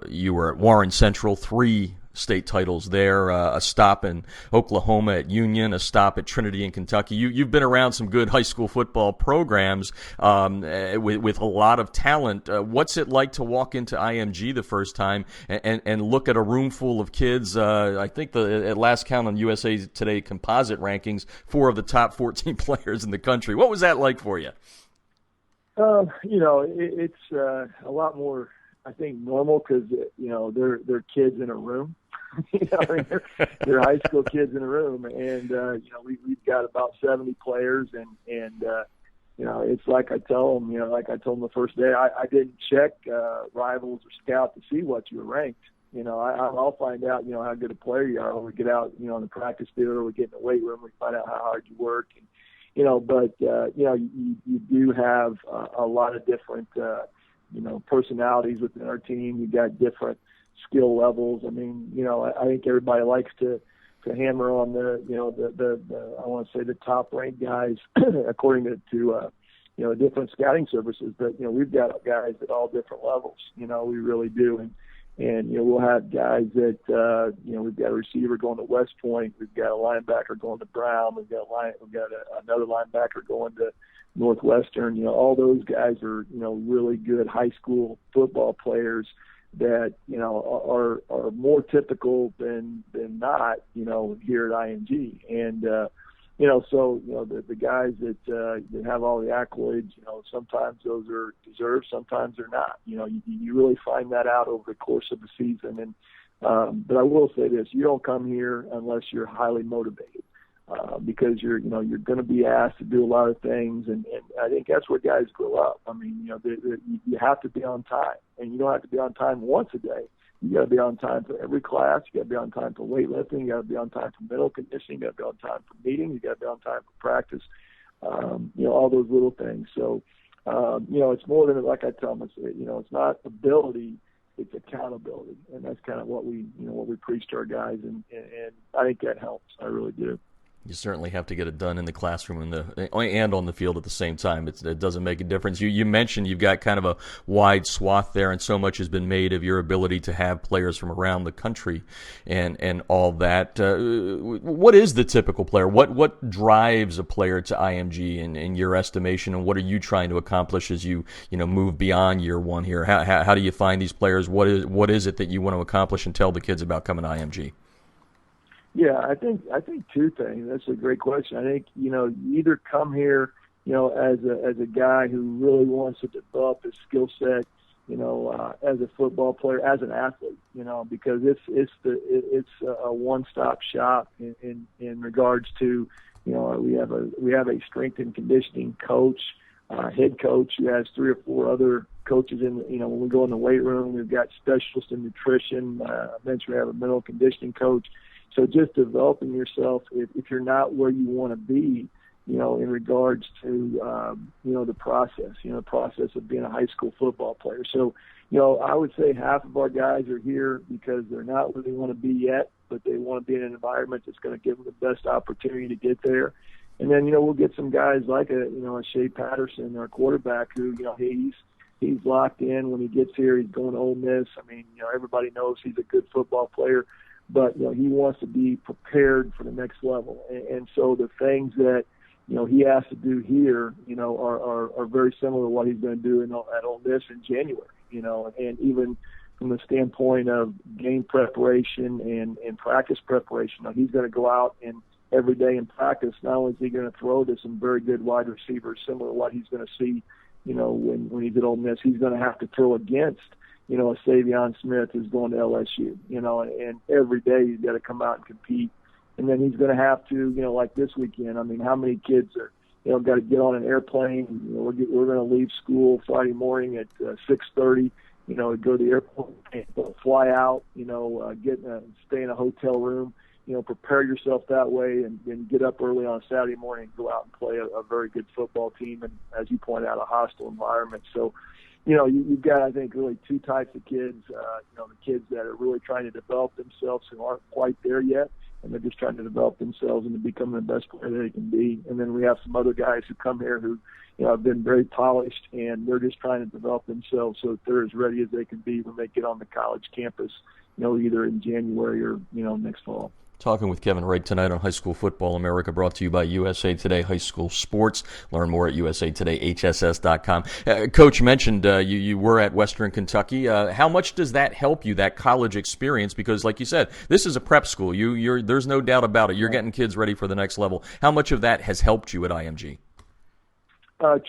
You were at Warren Central, 3 state titles there, a stop in Oklahoma at Union, a stop at Trinity in Kentucky. You've been around some good high school football programs with a lot of talent. What's it like to walk into IMG the first time and look at a room full of kids? I think at last count on USA Today composite rankings, 4 of the top 14 players in the country. What was that like for you?
It's a lot more, I think, normal because, they're kids in a room. They're high school kids in a room, and we've got about 70 players, and it's like I tell them, like I told them the first day, I didn't check Rivals or Scout to see what you were ranked. I'll find out, how good a player you are when we get out, on the practice field, or we get in the weight room, we find out how hard you work, and but you do have a lot of different personalities within our team. You got different skill levels. I mean, I think everybody likes to hammer on the I want to say the top ranked guys according to different scouting services. But, we've got guys at all different levels, we really do. And we'll have guys that, we've got a receiver going to West Point. We've got a linebacker going to Brown. We've got another linebacker going to Northwestern. All those guys are, really good high school football players that, are more typical than not, here at IMG. And, so, the guys that have all the accolades, sometimes those are deserved, sometimes they're not. You really find that out over the course of the season. And, but I will say this, you don't come here unless you're highly motivated. Because you're going to be asked to do a lot of things, and I think that's where guys grow up. I mean, you have to be on time, and you don't have to be on time once a day. You got to be on time for every class. You got to be on time for weightlifting. You got to be on time for mental conditioning. You got to be on time for meetings. You got to be on time for practice. All those little things. So, it's more than, like I tell them, it's not ability, it's accountability, and that's kind of what we preach to our guys, and I think that helps. I really do.
You certainly have to get it done in the classroom and on the field at the same time. It doesn't make a difference. You mentioned you've got kind of a wide swath there, and so much has been made of your ability to have players from around the country and all that. What is the typical player? What drives a player to IMG in your estimation, and what are you trying to accomplish as you move beyond year one here? How do you find these players? What is it that you want to accomplish and tell the kids about coming to IMG?
Yeah, I think two things. That's a great question. I think, you either come here, as a guy who really wants to develop his skill set, as a football player, as an athlete, because it's a one-stop shop in regards to, we have a strength and conditioning coach, head coach who has 3 or 4 other coaches when we go in the weight room. We've got specialists in nutrition. Eventually we have a mental conditioning coach. So just developing yourself, if you're not where you want to be, in regards to, the process of being a high school football player. So, I would say half of our guys are here because they're not where they want to be yet, but they want to be in an environment that's going to give them the best opportunity to get there. And then, we'll get some guys like a Shea Patterson, our quarterback, who, he's locked in. When he gets here, he's going to Ole Miss. I mean, everybody knows he's a good football player, but, he wants to be prepared for the next level. And so the things that, he has to do here, are very similar to what he's going to do at Ole Miss in January, and even from the standpoint of game preparation and practice preparation, he's going to go out and every day in practice, not only is he going to throw to some very good wide receivers, similar to what he's going to see, when he's at Ole Miss, he's going to have to throw against, a Savion Smith who's going to LSU, and every day he's got to come out and compete. And then he's going to have to, like this weekend, I mean, how many kids are, got to get on an airplane? We're going to leave school Friday morning at 6:30, go to the airport, fly out, stay in a hotel room, prepare yourself that way and get up early on a Saturday morning and go out and play a very good football team. And as you point out, a hostile environment. So, you've got, I think, really two types of kids, the kids that are really trying to develop themselves who aren't quite there yet, and they're just trying to develop themselves into becoming the best player they can be. And then we have some other guys who come here who, have been very polished, and they're just trying to develop themselves so that they're as ready as they can be when they get on the college campus, either in January or, next fall.
Talking with Kevin Wright tonight on High School Football America, brought to you by USA Today High School Sports. Learn more at usatodayhss.com. Coach, you mentioned you were at Western Kentucky. How much does that help you, that college experience? Because, like you said, this is a prep school. There's no doubt about it. You're getting kids ready for the next level. How much of that has helped you at IMG?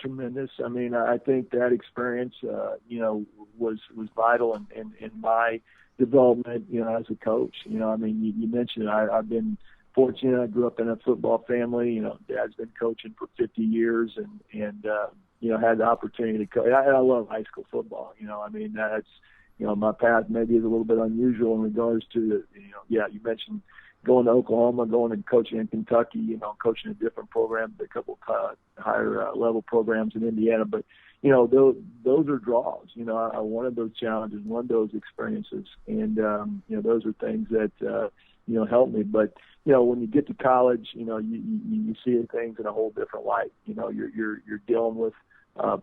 Tremendous. I mean, I think that experience, was vital in my development, as a coach. I mean, you mentioned I've been fortunate. I grew up in a football family. Dad's been coaching for 50 years and had the opportunity to coach. I love high school football. I mean, that's, my path maybe is a little bit unusual in regards to, you mentioned going to Oklahoma, going and coaching in Kentucky, coaching a different program, a couple higher level programs in Indiana. But, those are draws. I wanted those challenges, wanted those experiences. And, those are things that, help me. But, when you get to college, you see things in a whole different light. You're dealing with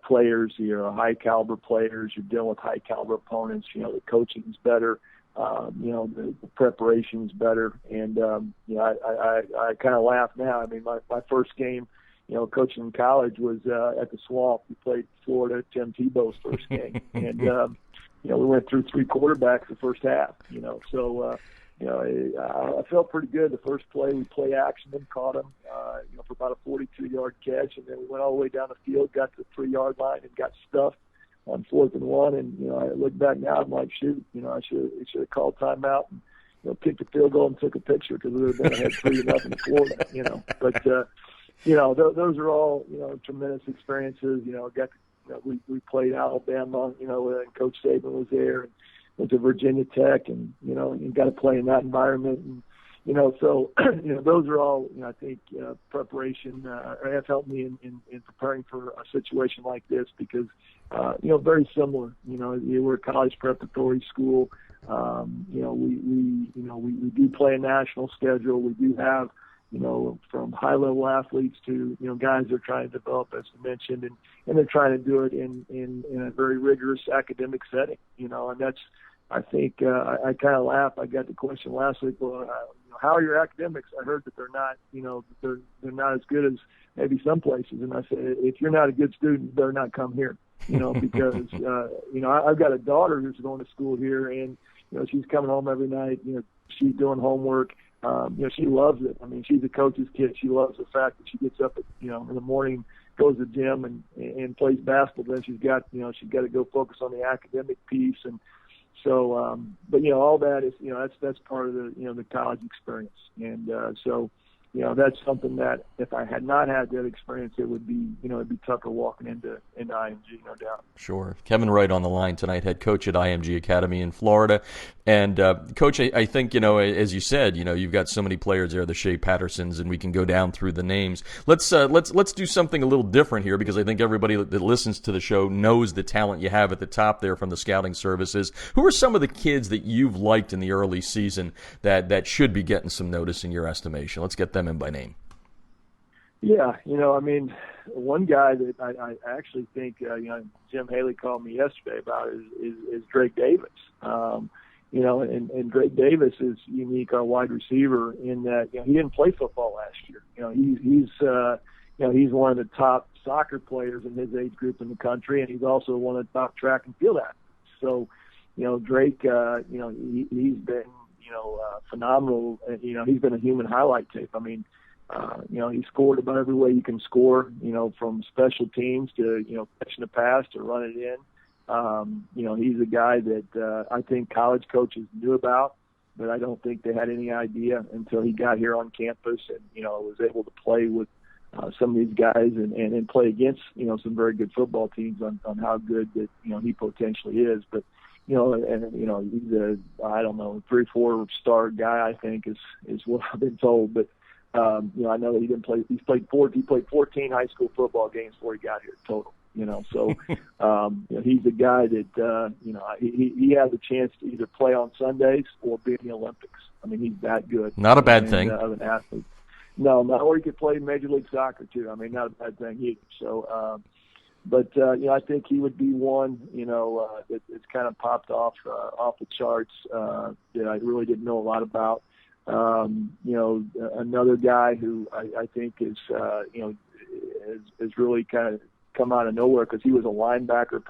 players, high caliber players, you're dealing with high caliber opponents, the coaching's better. The preparation's better. And, I kind of laugh now. I mean, my first game, coaching in college was at the Swamp. We played Florida, Tim Tebow's first game. And, we went through 3 quarterbacks the first half, so, I felt pretty good. The first play, we play action and caught him, for about a 42-yard catch. And then we went all the way down the field, got to the 3-yard line and got stuffed on 4th and 1. And, I look back now, I'm like, shoot, I should have called timeout and, kicked a field goal and took a picture because we would have been ahead 3-0 in Florida, But, those are all, tremendous experiences. We played Alabama, and Coach Saban was there, and went to Virginia Tech, and, you got to play in that environment. And, so, those are all, I think, preparation have helped me in preparing for a situation like this because, very similar. We're a college preparatory school. We do play a national schedule. We do have, from high-level athletes to, guys that are trying to develop, as you mentioned, and they're trying to do it in a very rigorous academic setting, and that's, I think, I kind of laugh. I got the question last week, well, how are your academics? I heard that they're not, they're not as good as maybe some places. And I said, if you're not a good student, you better not come here, because, I've got a daughter who's going to school here, and, she's coming home every night, she's doing homework. she loves it. I mean, she's a coach's kid. She loves the fact that she gets up, in the morning, goes to the gym and plays basketball. Then she's got to go focus on the academic piece. And so, but all that is, that's part of the college experience. And so, that's something that if I had not had that experience, it would be, it'd be tougher walking into IMG, no doubt.
Sure. Kevin Wright on the line tonight, head coach at IMG Academy in Florida. And Coach, I think, as you said, you've got so many players there, the Shea Pattersons, and we can go down through the names. Let's do something a little different here, because I think everybody that listens to the show knows the talent you have at the top there from the scouting services. Who are some of the kids that you've liked in the early season that should be getting some notice in your estimation? Let's get them in by name.
Yeah, one guy that I actually think, Jim Haley called me yesterday about is Drake Davis. And Drake Davis is unique, our wide receiver, in that he didn't play football last year. He's one of the top soccer players in his age group in the country, and he's also one of the top track and field athletes. So, Drake, he's been phenomenal. He's been a human highlight tape. I mean, he scored about every way you can score, from special teams to, catching the pass to running it in. He's a guy that I think college coaches knew about, but I don't think they had any idea until he got here on campus and, was able to play with some of these guys and play against, some very good football teams on how good that, he potentially is. But, he's a, 3-4 star guy, I think is what I've been told. But, I know that he didn't play. He played 14 high school football games before he got here total. So he's a guy that he has a chance to either play on Sundays or be in the Olympics. I mean, he's that good.
Not a bad thing.
Of an athlete. No, or he could play Major League Soccer too. I mean, not a bad thing either. So, but I think he would be one that's kind of popped off the charts that I really didn't know a lot about. Another guy who I think is really kind of come out of nowhere because he was a linebacker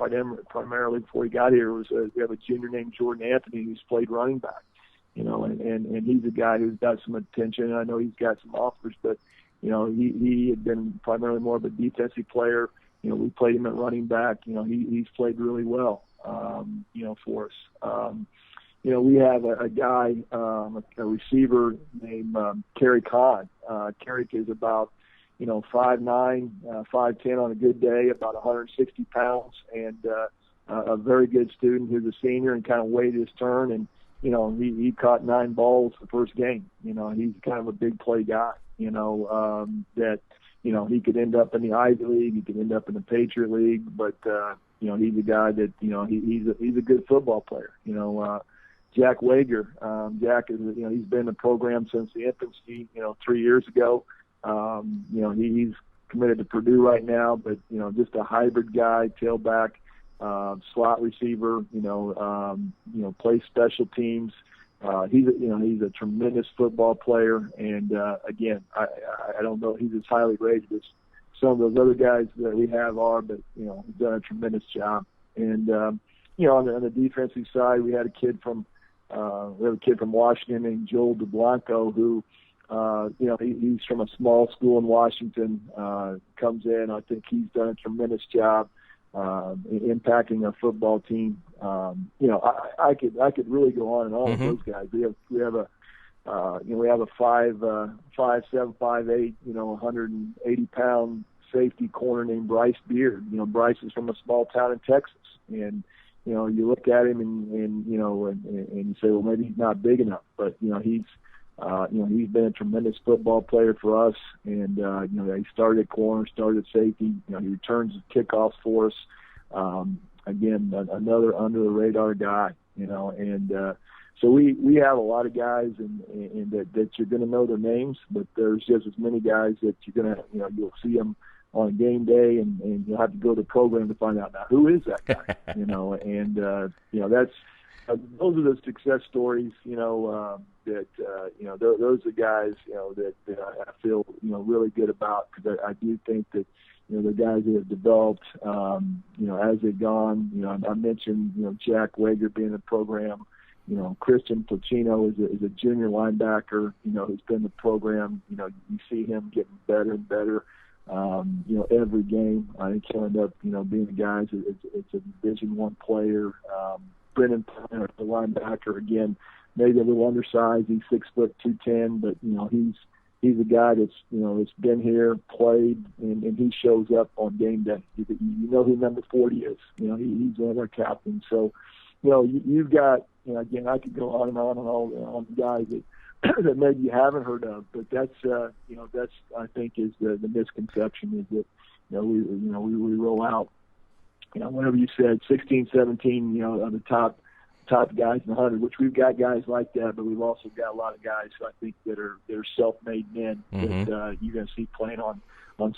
primarily before he got here. We have a junior named Jordan Anthony who's played running back, and he's a guy who's got some attention. I know he's got some offers, but he had been primarily more of a defensive player. We played him at running back. He's played really well, for us. We have a guy, a receiver named Kerry Kahn. Kerry is about, 5'9", 5'10" on a good day, about 160 pounds, and a very good student who's a senior and kind of waited his turn. And, he caught 9 balls the first game. He's kind of a big play guy, that, he could end up in the Ivy League, he could end up in the Patriot League, but, he's a guy that, he's a good football player. Jack Wager. Jack is, he's been in the program since the infancy, 3 years ago. He's committed to Purdue right now, but, just a hybrid guy, tailback, slot receiver, plays special teams. He's a tremendous football player. And, again, I don't know, he's as highly rated as some of those other guys that we have are, but, he's done a tremendous job. And, on the defensive side, we had a kid from Washington named Joel DeBlanco who, he's from a small school in Washington, comes in. I think he's done a tremendous job impacting our football team. I could really go on and on with those guys. We have a 5'7", 5'8", 180-pound safety corner named Bryce Beard. Bryce is from a small town in Texas, and you look at him and you say, well, maybe he's not big enough, but he's been a tremendous football player for us, and he started at corner, started at safety. He returns kickoffs for us. Again, another under the radar guy. So we have a lot of guys and that you're going to know their names, but there's just as many guys that you're going to you'll see them on game day, and you'll have to go to the program to find out now who is that guy. That's those are the success stories. That those are guys that I feel really good about, because I do think that the guys that have developed as they've gone. I mentioned Jack Wager being in the program. Christian Placino is a junior linebacker, who's been in the program. You see him getting better and better, every game. I think he'll end up, being a guy. It's a Division I player. Brennan Planner, the linebacker, again, maybe a little undersized. He's 6'2", 210, but he's a guy that's been here, played, and he shows up on game day. You know who number 40 is. He's one of our captains. So, you've got, again, I could go on and on on the guys that maybe you haven't heard of, but that's I think is the misconception is that we roll out, whatever you said, 16, 17, of the top guys in the 100, which we've got guys like that, but we've also got a lot of guys who I think that are self-made men that you're going to see playing on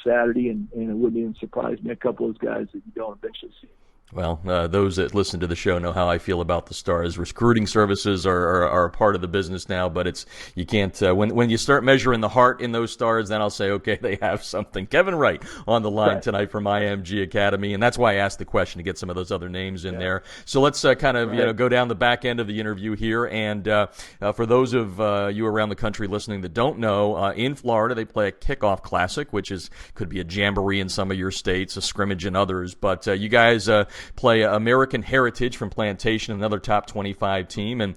Saturday, and it wouldn't even surprise me a couple of those guys that you don't eventually see.
Well, those that listen to the show know how I feel about the Stars. Recruiting services are a part of the business now, but you can't when you start measuring the heart in those Stars, then I'll say, okay, they have something. Kevin Wright on the line tonight from IMG Academy, and that's why I asked the question to get some of those other names in there. So let's kind of go down the back end of the interview here, and for those of you around the country listening that don't know, in Florida they play a kickoff classic, which could be a jamboree in some of your states, a scrimmage in others, but you guys play American Heritage from Plantation, another top 25 team, and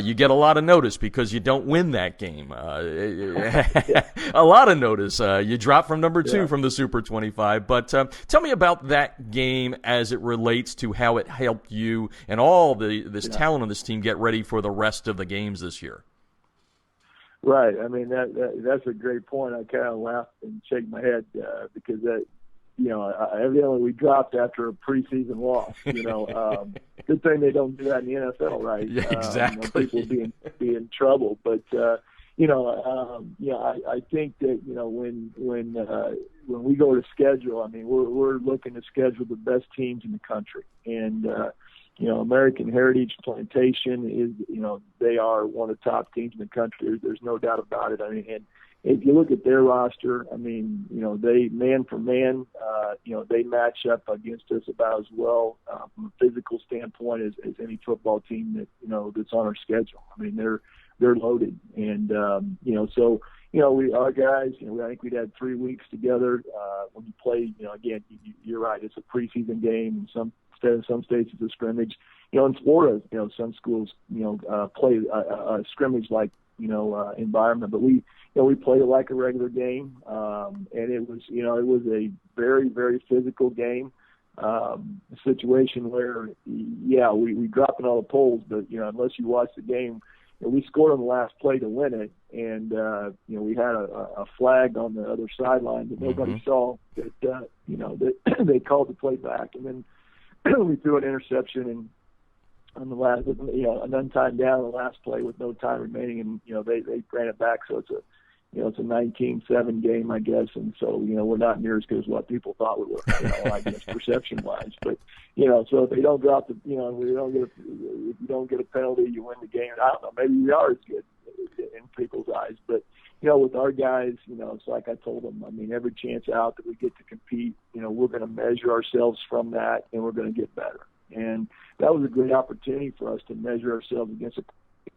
you get a lot of notice because you don't win that game. A lot of notice. You drop from number 2 from the Super 25. But tell me about that game as it relates to how it helped you and all this talent on this team get ready for the rest of the games this year.
Right. I mean, that's a great point. I kind of laughed and shake my head because that. Evidently we dropped after a preseason loss. Good thing they don't do that in the NFL, right?
Yeah, exactly.
People be in trouble. But I think that when we go to schedule, I mean, we're looking to schedule the best teams in the country, and American Heritage Plantation is they are one of the top teams in the country. There's no doubt about it. I mean, and if you look at their roster, I mean, they man for man, they match up against us about as well from a physical standpoint as any football team that that's on our schedule. I mean, they're loaded, and our guys, I think we'd had 3 weeks together when you play. Again, you're right, it's a preseason game, and some states it's a scrimmage. In Florida, some schools play a scrimmage like environment, but we played it like a regular game, and it was a very, very physical game, a situation where, we dropped in all the polls, but, unless you watch the game, we scored on the last play to win it, and, we had a flag on the other sideline that nobody saw that, that they called the play back, and then we threw an interception, and on the last, an untimed down on the last play with no time remaining, and they ran it back, so it's a 19-7 game, I guess, and so we're not near as good as what people thought we were, I guess perception-wise. But so if they don't drop if you don't get a penalty, you win the game. I don't know, maybe we are as good in people's eyes, but with our guys, it's like I told them. I mean, every chance out that we get to compete, we're going to measure ourselves from that, and we're going to get better. And that was a great opportunity for us to measure ourselves against a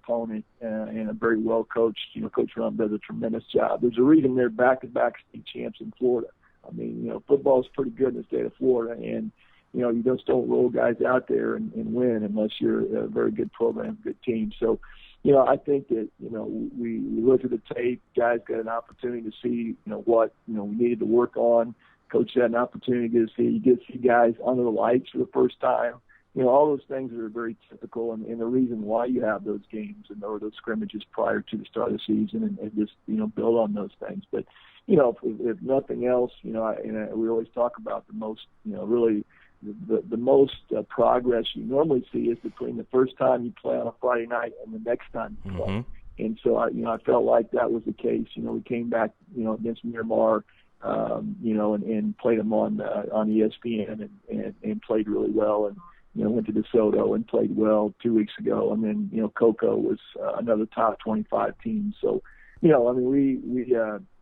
opponent and a very well coached. Coach Ron does a tremendous job. There's a reason they're back-to-back state champs in Florida. I mean, football is pretty good in the state of Florida, and you just don't roll guys out there and win unless you're a very good program, good team. So, I think that we looked at the tape. Guys got an opportunity to see what we needed to work on. Coach had an opportunity to see. You get to see guys under the lights for the first time. All those things are very typical, and the reason why you have those games and those scrimmages prior to the start of the season, and just build on those things. But if nothing else, we always talk about the most, really the most progress you normally see is between the first time you play on a Friday night and the next time you play. And so I felt like that was the case. We came back against Miramar. And played them on ESPN and played really well, and went to DeSoto and played well 2 weeks ago, and then Cocoa was another top 25 team. So I mean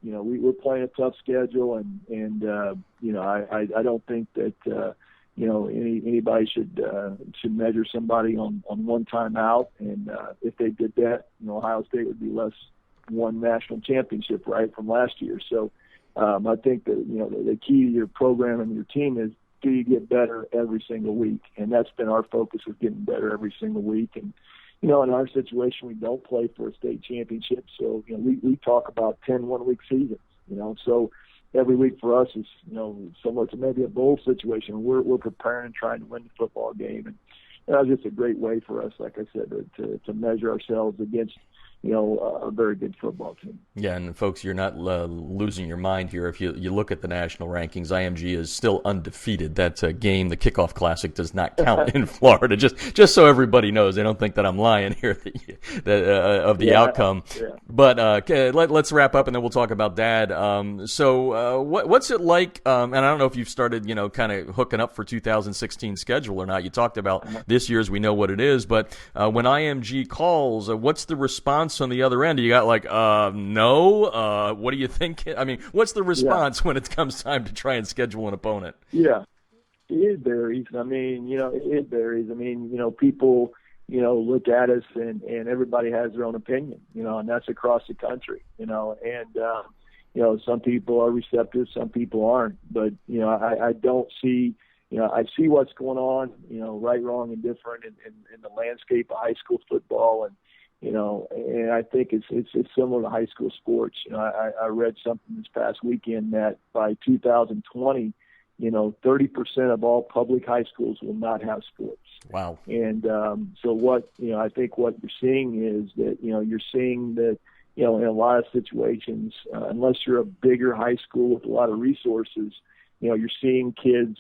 we're playing a tough schedule, and I don't think that anybody should measure somebody on one time out, and if they did that, Ohio State would be less one national championship right from last year. So I think that the key to your program and your team is, do you get better every single week? And that's been our focus, is getting better every single week. And in our situation, we don't play for a state championship, so we talk about 10 one-week seasons. So every week for us is similar to maybe a bowl situation. We're preparing and trying to win the football game, and that's just a great way for us, like I said, to measure ourselves against a very good football team.
Yeah, and folks, you're not losing your mind here. If you look at the national rankings, IMG is still undefeated. That game, the Kickoff Classic, does not count in Florida. Just so everybody knows, they don't think that I'm lying here of the outcome. Yeah. But let's wrap up, and then we'll talk about Dad. So what's it like? And I don't know if you've started, kind of hooking up for 2016 schedule or not. You talked about this year's. We know what it is, but when IMG calls, what's the response on the other end? You got no? What do you think? I mean, what's the response when it comes time to try and schedule an opponent?
Yeah, it varies. I mean, it varies. I mean, people, look at us and everybody has their own opinion, and that's across the country, and some people are receptive, some people aren't. But, I don't see, I see what's going on, right, wrong, and different in the landscape of high school football. And I think it's similar to high school sports. I read something this past weekend that by 2020, 30% of all public high schools will not have sports.
Wow.
And so what, I think what you're seeing is that, you're seeing that, in a lot of situations, unless you're a bigger high school with a lot of resources, you're seeing kids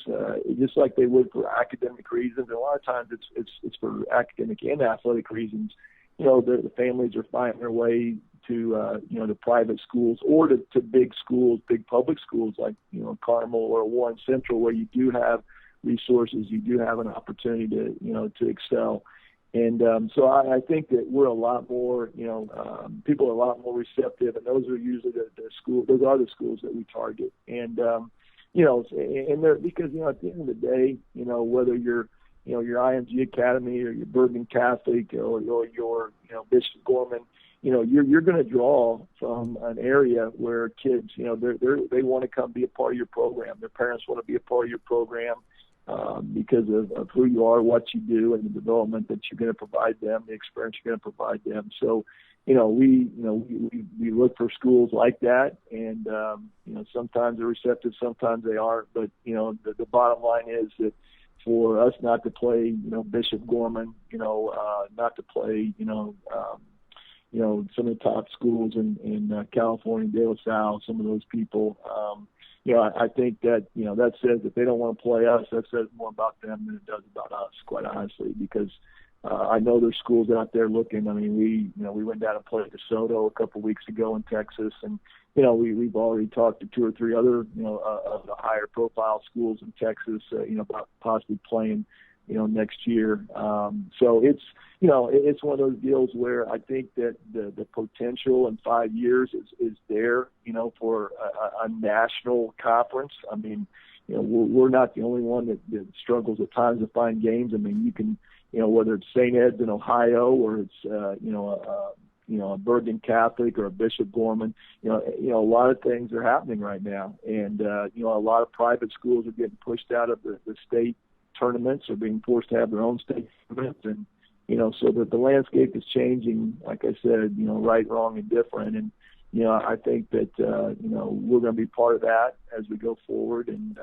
just like they would for academic reasons. And a lot of times it's for academic and athletic reasons. The families are finding their way to, to private schools or to big schools, big public schools like, Carmel or Warren Central, where you do have resources, you do have an opportunity to excel. And so I think that we're a lot more, people are a lot more receptive, and those are usually the schools, those are the schools that we target. And, and they're, because, at the end of the day, whether you're, your IMG Academy or your Bergen Catholic or your, Bishop Gorman, you're going to draw from an area where kids, they want to come be a part of your program. Their parents want to be a part of your program because of who you are, what you do, and the development that you're going to provide them, the experience you're going to provide them. So, we look for schools like that, and sometimes they're receptive, sometimes they aren't. But the bottom line is that, for us not to play, Bishop Gorman, not to play, some of the top schools in California, De La Salle, some of those people, I think that, that says that they don't want to play us. That says more about them than it does about us, quite honestly, because I know there's schools out there looking. I mean, we went down and played DeSoto a couple of weeks ago in Texas, and we've already talked to 2 or 3 other of the higher profile schools in Texas, about possibly playing next year. So it's one of those deals where I think that the potential in 5 years is there, for a national conference. I mean, we're not the only one that struggles at times to find games. I mean, you can, whether it's St. Ed's in Ohio or it's, a Bergen Catholic or a Bishop Gorman, a lot of things are happening right now. And, a lot of private schools are getting pushed out of the state tournaments, or being forced to have their own state tournaments. And, so that the landscape is changing, like I said, right, wrong, and different. And, I think that, we're going to be part of that as we go forward. And,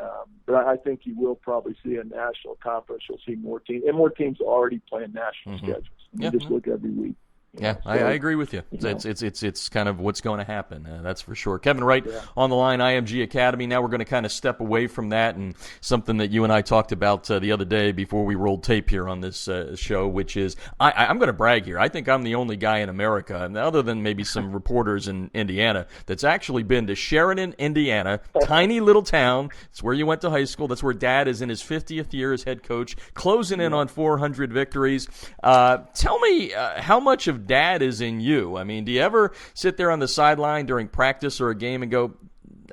but I think you will probably see a national conference. You'll see more teams, and more teams already playing national schedules. You just look every week.
Yeah, so, I agree with you. It's kind of what's going to happen. That's for sure. Kevin Wright on the line, IMG Academy. Now we're going to kind of step away from that, and something that you and I talked about the other day before we rolled tape here on this show, which is I'm going to brag here. I think I'm the only guy in America, and other than maybe some reporters in Indiana, that's actually been to Sheridan, Indiana, tiny little town. It's where you went to high school. That's where Dad is in his 50th year as head coach, closing in on 400 victories. Tell me how much of Dad is in you. I mean, do you ever sit there on the sideline during practice or a game and go,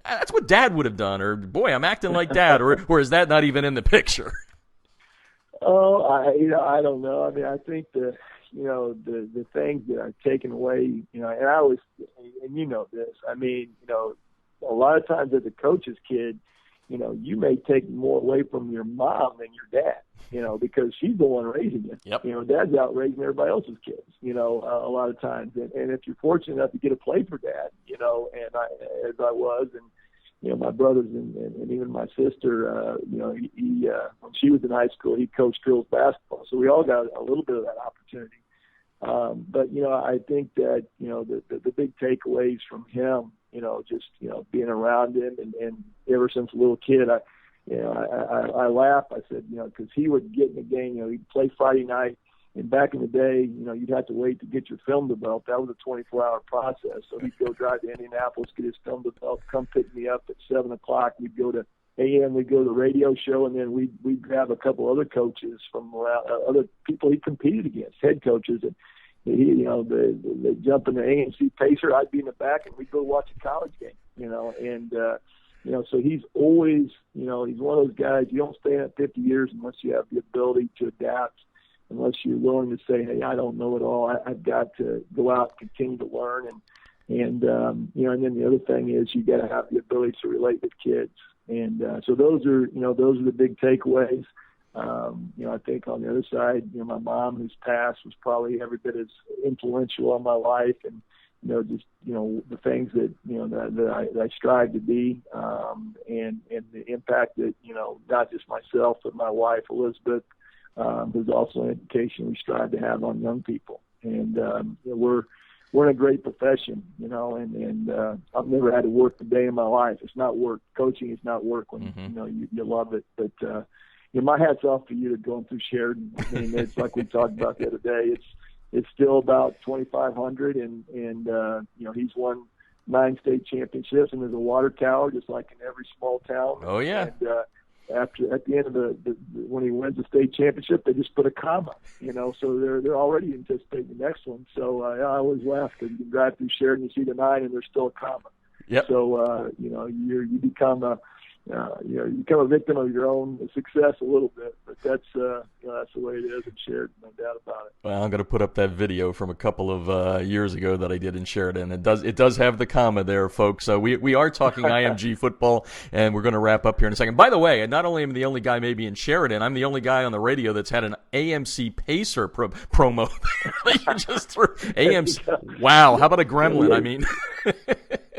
that's what Dad would have done, or boy, I'm acting like Dad, or is that not even in the picture?
Oh, I don't know. I mean, I think the things that are taken away, and I always, and you know this. I mean, a lot of times as a coach's kid, you may take more away from your mom than your dad, because she's the one raising you.
Yep.
Dad's out raising everybody else's kids, a lot of times. And if you're fortunate enough to get to play for dad, and as I was, and my brothers and even my sister, he when she was in high school, he coached girls basketball. So we all got a little bit of that opportunity. But I think that, the big takeaways from him, just, being around him and ever since a little kid, I laugh. I said, because he would get in the game, he'd play Friday night. And back in the day, you'd have to wait to get your film developed. That was a 24-hour process. So he'd go drive to Indianapolis, get his film developed, come pick me up at 7 o'clock. We'd go to AM, we'd go to the radio show, and then we'd grab a couple other coaches from around, other people he competed against, head coaches. And they jump in the AMC Pacer. I'd be in the back, and we'd go watch a college game, And, so he's always, he's one of those guys, you don't stay in it 50 years unless you have the ability to adapt, unless you're willing to say, hey, I don't know it all. I've got to go out and continue to learn. And then the other thing is you got to have the ability to relate with kids. And so those are the big takeaways. I think on the other side, my mom, who's passed, was probably every bit as influential on my life, and just the things that that I strive to be, and the impact that not just myself but my wife Elizabeth, who's also an education we strive to have on young people. And we're in a great profession, and I've never had to work a day in my life. It's not work. Coaching is not work when you love it, but. My hat's off to you to going through Sheridan. I mean, it's like we talked about the other day. It's still about 2,500, and he's won 9 state championships, and there's a water tower just like in every small town.
Oh yeah.
And at the end of when he wins the state championship, they just put a comma. So they're already anticipating the next one. So I always laugh because you can drive through Sheridan, you see the 9, and there's still a comma.
Yep.
So you become you become a victim of your own success a little bit, but that's the way it is in Sheridan, no doubt about it.
Well, I'm going to put up that video from a couple of years ago that I did in Sheridan. It does have the comma there, folks. So we are talking IMG football, and we're going to wrap up here in a second. By the way, not only am I the only guy maybe in Sheridan, I'm the only guy on the radio that's had an AMC Pacer promo that you just threw. AMC. Wow, how about a gremlin? I mean.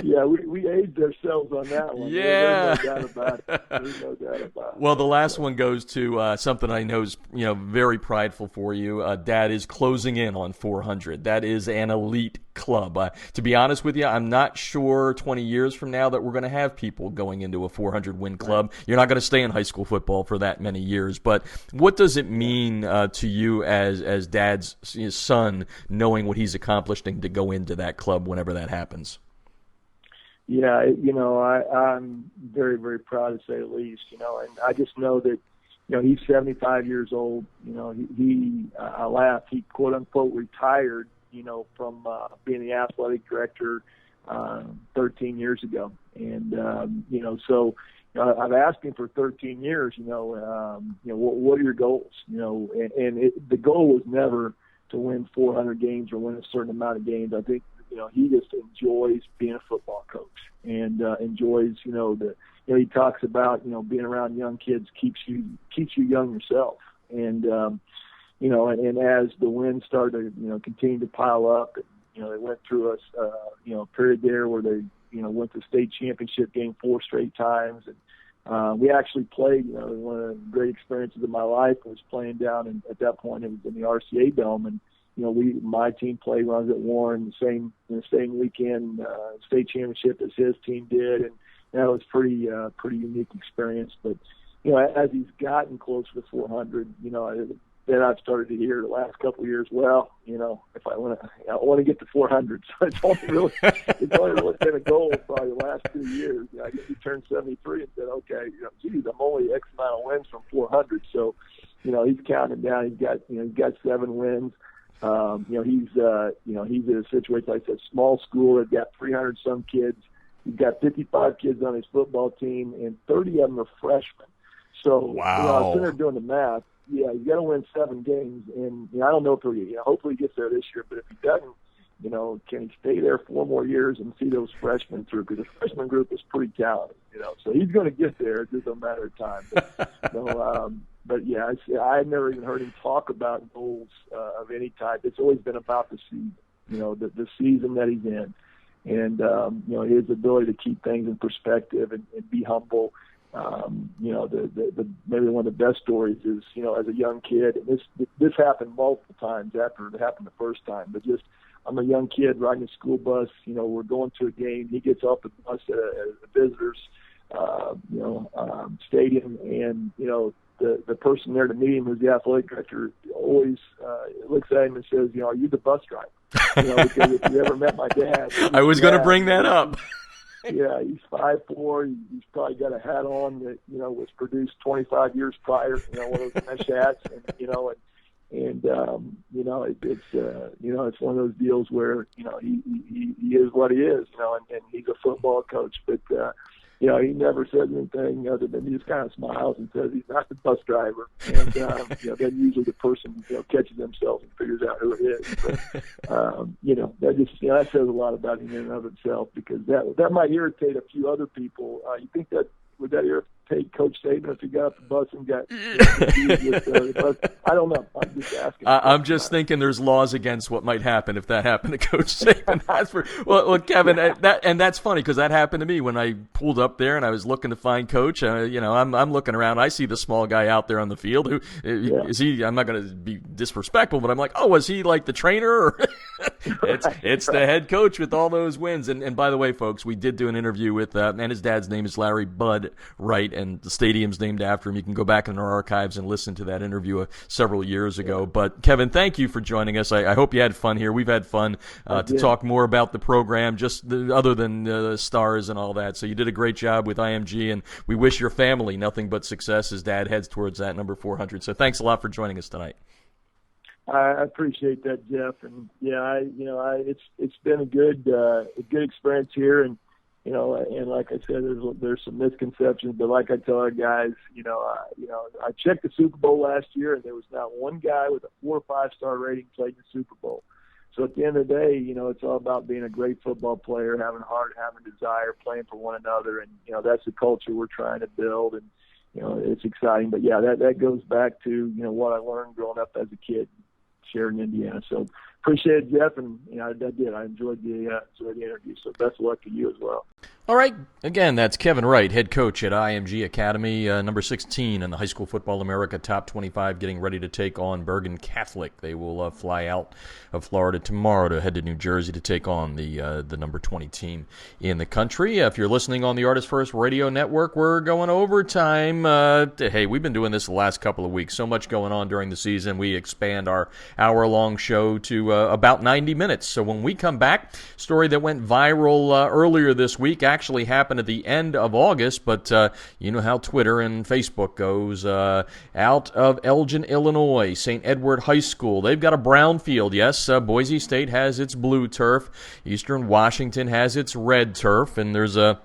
Yeah, we aged ourselves on that one.
Yeah.
There's no doubt about it.
Well, the last one goes to something I know is very prideful for you. Dad is closing in on 400. That is an elite club. To be honest with you, I'm not sure 20 years from now that we're going to have people going into a 400-win club. Right. You're not going to stay in high school football for that many years. But what does it mean to you as Dad's son, knowing what he's accomplished and to go into that club whenever that happens?
Yeah, I'm very, very proud to say the least, and I just know that, he's 75 years old. I laugh, he quote unquote retired, from being the athletic director 13 years ago. And, so I've asked him for 13 years, what are your goals? The goal was never to win 400 games or win a certain amount of games. I think, he just enjoys being a football coach and enjoys, he talks about, being around young kids keeps you young yourself. And, and as the wins started to, continue to pile up, and, they went through a period there where they, went to state championship game 4 straight times. And we actually played, one of the great experiences of my life was playing down, and at that point it was in the RCA Dome. And, my team played when I was at Warren the same weekend, state championship as his team did, and that was pretty unique experience. But as he's gotten closer to 400, then I've started to hear the last couple of years, well, if I want to get to 400, so it's only really been a goal probably the last 2 years. I guess he turned 73 and said, okay, geez, I'm only X amount of wins from 400, so he's counting down. He's got 7 wins. He's in a situation, like I said, small school. They've got 300 some kids. He's got 55 kids on his football team, and 30 of them are freshmen. So,
wow.
I was sitting there doing the math. he's got to win 7 games, and I don't know if he'll. Hopefully, he gets there this year. But if he doesn't, can he stay there 4 more years and see those freshmen through? Because the freshman group is pretty talented, So he's going to get there. It's just a matter of time. But yeah, I've never even heard him talk about goals of any type. It's always been about the season, the season that he's in, and his ability to keep things in perspective and be humble. Maybe one of the best stories is, as a young kid, and this happened multiple times after it happened the first time, but just, I'm a young kid riding a school bus, we're going to a game. He gets off the bus at a visitor's, stadium, and, the person there to meet him, who's the athletic director, always looks at him and says, are you the bus driver? Because if you ever met my dad.
I was going to bring that up.
Yeah, he's 5'4". He's probably got a hat on that was produced 25 years prior. One of those mesh hats, and it's one of those deals where he is what he is, and he's a football coach, but he never says anything other than he just kind of smiles and says he's not the bus driver, and then usually the person catches themselves and figures out who it is. But that says a lot about him in and of itself, because that might irritate a few other people. You think that would that irritate Coach Saban if he got off the bus and got with the bus? I don't know. I'm just asking.
I'm just thinking there's laws against what might happen if that happened to Coach Saban. Well, Kevin, that's funny, because that happened to me when I pulled up there and I was looking to find Coach. I'm looking around. I see the small guy out there on the field. Who is he? I'm not going to be disrespectful, but I'm like, oh, was he like the trainer? Or it's the head coach with all those wins. And by the way, folks, we did do an interview with, and his dad's name is Larry Bud Wright, and the stadium's named after him. You can go back in our archives and listen to that interview several years ago. But Kevin, thank you for joining us. I hope you had fun here. We've had fun to talk more about the program, other than stars and all that. So you did a great job with IMG, and we wish your family nothing but success as Dad heads towards that number 400. So thanks a lot for joining us tonight.
I appreciate that, Jeff, and it's been a good experience here, and and like I said, there's some misconceptions, but like I tell our guys, I checked the Super Bowl last year, and there was not one guy with a 4 or 5-star rating played in the Super Bowl. So at the end of the day, it's all about being a great football player, having heart, having desire, playing for one another, and that's the culture we're trying to build, and it's exciting. But yeah, that goes back to what I learned growing up as a kid, Sheridan, Indiana. So appreciate it, Jeff, and I did. I enjoyed the interview. So best of luck to you as well.
All right. Again, that's Kevin Wright, head coach at IMG Academy, number 16 in the High School Football America Top 25, getting ready to take on Bergen Catholic. They will fly out of Florida tomorrow to head to New Jersey to take on the number 20 team in the country. If you're listening on the Artist First Radio Network, we're going overtime. Hey, we've been doing this the last couple of weeks. So much going on during the season. We expand our hour-long show to about 90 minutes. So when we come back, story that went viral earlier this week actually happened at the end of August, but you know how Twitter and Facebook goes. Out of Elgin, Illinois, St. Edward High School. They've got a brown field, yes. Boise State has its blue turf. Eastern Washington has its red turf, and there's a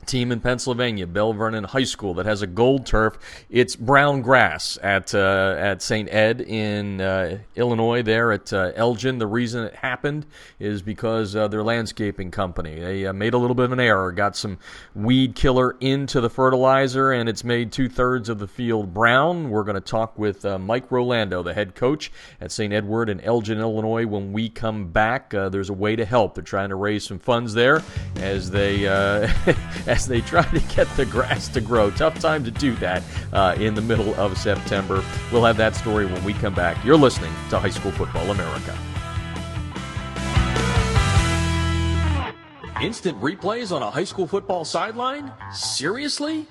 team in Pennsylvania, Bell Vernon High School, that has a gold turf. It's brown grass at St. Ed in Illinois there at Elgin. The reason it happened is because their landscaping company, they made a little bit of an error, got some weed killer into the fertilizer, and it's made 2/3 of the field brown. We're going to talk with Mike Rolando, the head coach at St. Edward in Elgin, Illinois. When we come back, there's a way to help. They're trying to raise some funds there as they as they try to get the grass to grow. Tough time to do that in the middle of September. We'll have that story when we come back. You're listening to High School Football America. Instant replays on a high school football sideline? Seriously?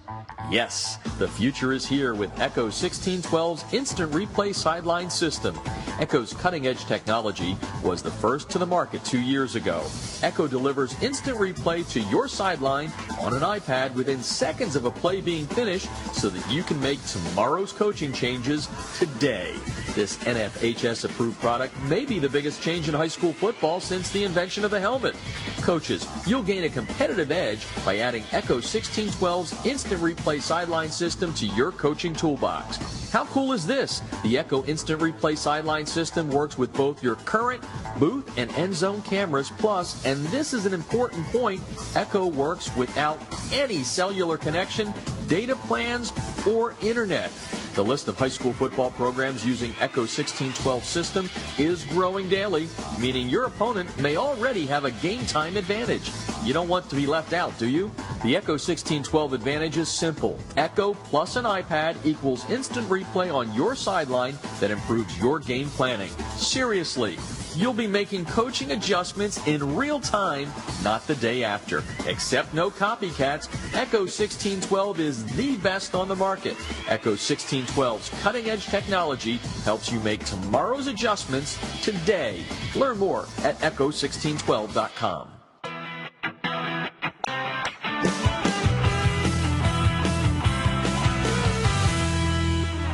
Yes, the future is here with Echo 1612's Instant Replay Sideline System. Echo's cutting-edge technology was the first to the market 2 years ago. Echo delivers instant replay to your sideline on an iPad within seconds of a play being finished so that you can make tomorrow's coaching changes today. This NFHS-approved product may be the biggest change in high school football since the invention of the helmet. Coaches, you'll gain a competitive edge by adding Echo 1612's Instant Replay sideline system to your coaching toolbox. How cool is this? The Echo Instant Replay sideline system works with both your current booth and end zone cameras, plus, and this is an important point, Echo works without any cellular connection, data plans, or internet. The list of high school football programs using Echo 1612 system is growing daily, meaning your opponent may already have a game time advantage. You don't want to be left out, do you? The Echo 1612 advantage is simple. Echo plus an iPad equals instant replay on your sideline that improves your game planning. Seriously. You'll be making coaching adjustments in real time, not the day after. Except no copycats, Echo 1612 is the best on the market. Echo 1612's cutting-edge technology helps you make tomorrow's adjustments today. Learn more at echo1612.com.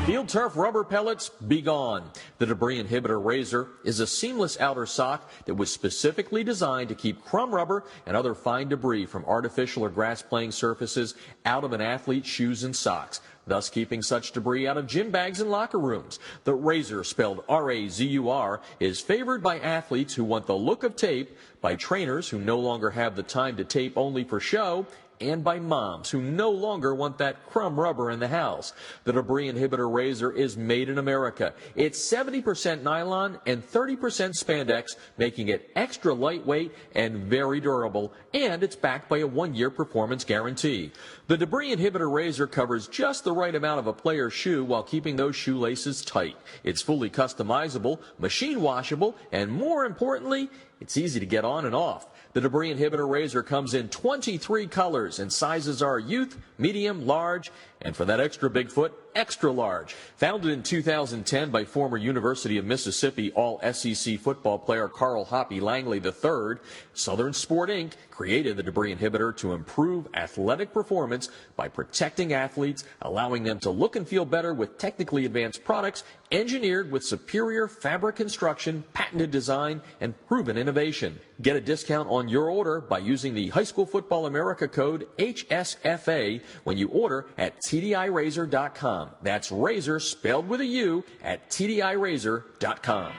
Field turf rubber pellets, be gone. The debris inhibitor razor is a seamless outer sock that was specifically designed to keep crumb rubber and other fine debris from artificial or grass playing surfaces out of an athlete's shoes and socks, thus keeping such debris out of gym bags and locker rooms. The razor, spelled R-A-Z-U-R, is favored by athletes who want the look of tape, by trainers who no longer have the time to tape only for show, and by moms who no longer want that crumb rubber in the house. The debris inhibitor razor is made in America. It's 70% nylon and 30% spandex, making it extra lightweight and very durable, and it's backed by a 1-year performance guarantee. The debris inhibitor razor covers just the right amount of a player's shoe while keeping those shoelaces tight. It's fully customizable, machine washable, and more importantly, it's easy to get on and off. The debris inhibitor razor comes in 23 colors and sizes are youth, medium, large, and for that extra big foot, extra large. Founded in 2010 by former University of Mississippi All-SEC football player Carl Hoppy Langley III, Southern Sport Inc. created the debris inhibitor to improve athletic performance by protecting athletes, allowing them to look and feel better with technically advanced products engineered with superior fabric construction, patented design, and proven innovation. Get a discount on your order by using the High School Football America code HSFA when you order at TDIRazor.com. That's razor spelled with a U at TDIRazor.com.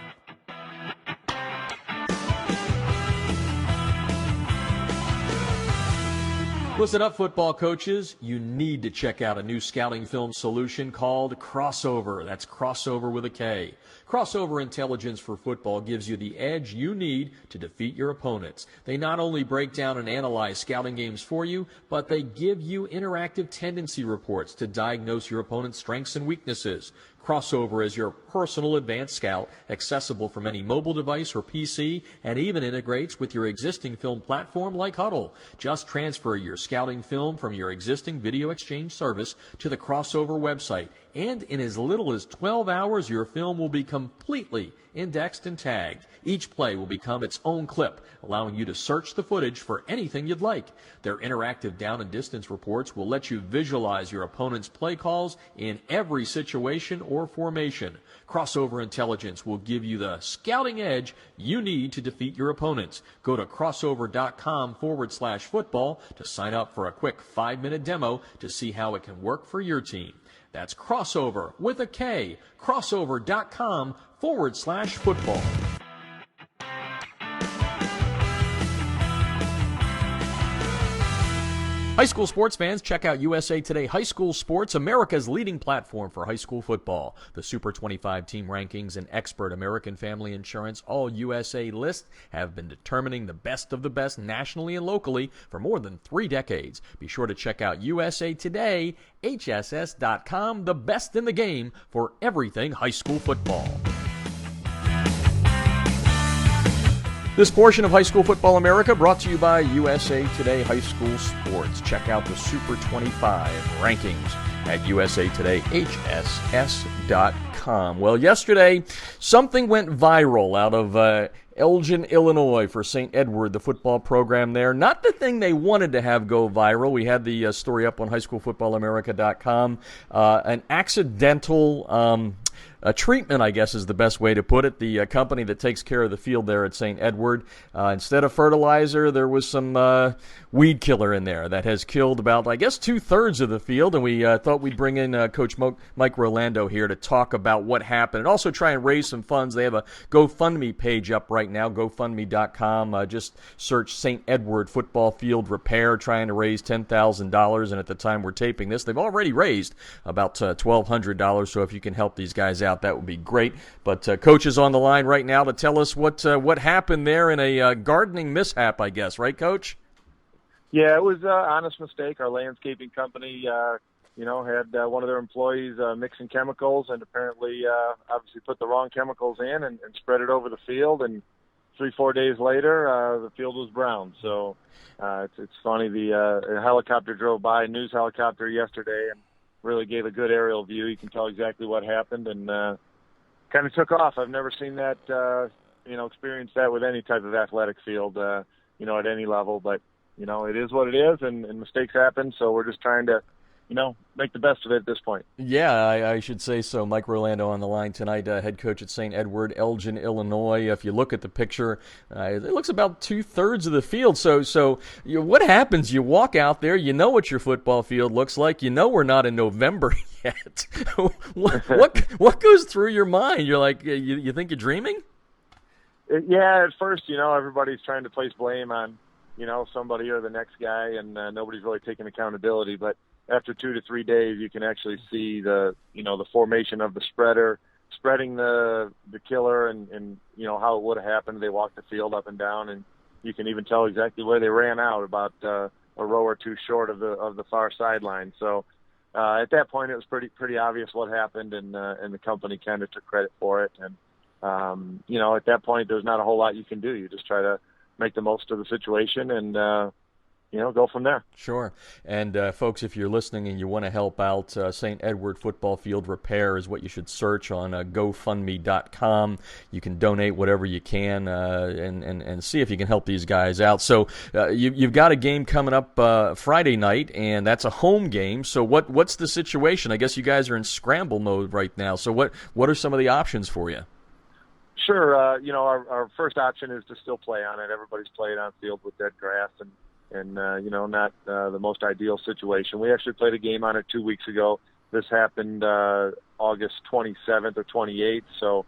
Listen up, football coaches. You need to check out a new scouting film solution called Crossover. That's Crossover with a K. Crossover Intelligence for Football gives you the edge you need to defeat your opponents. They not only break down and analyze scouting games for you, but they give you interactive tendency reports to diagnose your opponent's strengths and weaknesses. Crossover is your personal advanced scout, accessible from any mobile device or PC, and even integrates with your existing film platform like Huddle. Just transfer your scouting film from your existing video exchange service to the Crossover website, and in as little as 12 hours, your film will be completely indexed and tagged. Each play will become its own clip, allowing you to search the footage for anything you'd like. Their interactive down and distance reports will let you visualize your opponent's play calls in every situation or formation. Crossover Intelligence will give you the scouting edge you need to defeat your opponents. Go to crossover.com/football to sign up for a quick 5-minute demo to see how it can work for your team. That's Crossover with a K, crossover.com/football. High school sports fans, check out USA Today High School Sports, America's leading platform for high school football. The Super 25 team rankings and expert American Family Insurance All-USA list have been determining the best of the best nationally and locally for more than 3 decades. Be sure to check out USA Today, HSS.com, the best in the game for everything high school football. This portion of High School Football America brought to you by USA Today High School Sports. Check out the Super 25 rankings at usatodayhss.com. Well, yesterday, something went viral out of Elgin, Illinois for St. Edward, the football program there. Not the thing they wanted to have go viral. We had the story up on highschoolfootballamerica.com. An accidental treatment, I guess is the best way to put it. The company that takes care of the field there at St. Edward, instead of fertilizer, there was some weed killer in there that has killed about, I guess, 2/3 of the field. And we thought we'd bring in Coach Mike Rolando here to talk about what happened and also try and raise some funds. They have a GoFundMe page up right now, GoFundMe.com. Just search St. Edward Football Field Repair, trying to raise $10,000. And at the time we're taping this, they've already raised about $1,200. So if you can help these guys out, that would be great. But Coach is on the line right now to tell us what happened there in a gardening mishap, I guess. Right, Coach?
Yeah, it was an honest mistake. Our landscaping company, had one of their employees mixing chemicals and apparently obviously put the wrong chemicals in and spread it over the field. And 3-4 days later, the field was brown. So it's funny. The helicopter drove by, a news helicopter yesterday, and really gave a good aerial view. You can tell exactly what happened and kind of took off. I've never seen that, experienced that with any type of athletic field, at any level. But, it is what it is, and mistakes happen. So we're just trying to, make the best of it at this point.
Yeah, I should say so. Mike Rolando on the line tonight, head coach at St. Edward, Elgin, Illinois. If you look at the picture, it looks about 2/3 of the field. So what happens? You walk out there, you know what your football field looks like. You know we're not in November yet. what goes through your mind? You're like, you think you're dreaming?
Yeah, at first, everybody's trying to place blame on, somebody or the next guy, and nobody's really taking accountability. But after 2 to 3 days, you can actually see the formation of the spreader, spreading the killer and how it would have happened. They walked the field up and down, and you can even tell exactly where they ran out, about a row or two short of the far sideline. So at that point, it was pretty obvious what happened, and the company kind of took credit for it. And at that point, there's not a whole lot you can do. You just try to make the most of the situation and go from there.
Sure. And folks, if you're listening and you want to help out, St. Edward Football Field Repair is what you should search on GoFundMe.com. You can donate whatever you can and see if you can help these guys out. So you've got a game coming up Friday night, and that's a home game. So what's the situation? I guess you guys are in scramble mode right now. So what are some of the options for you?
Sure. Our first option is to still play on it. Everybody's played on field with dead grass and not the most ideal situation. We actually played a game on it 2 weeks ago. This happened August 27th or 28th. So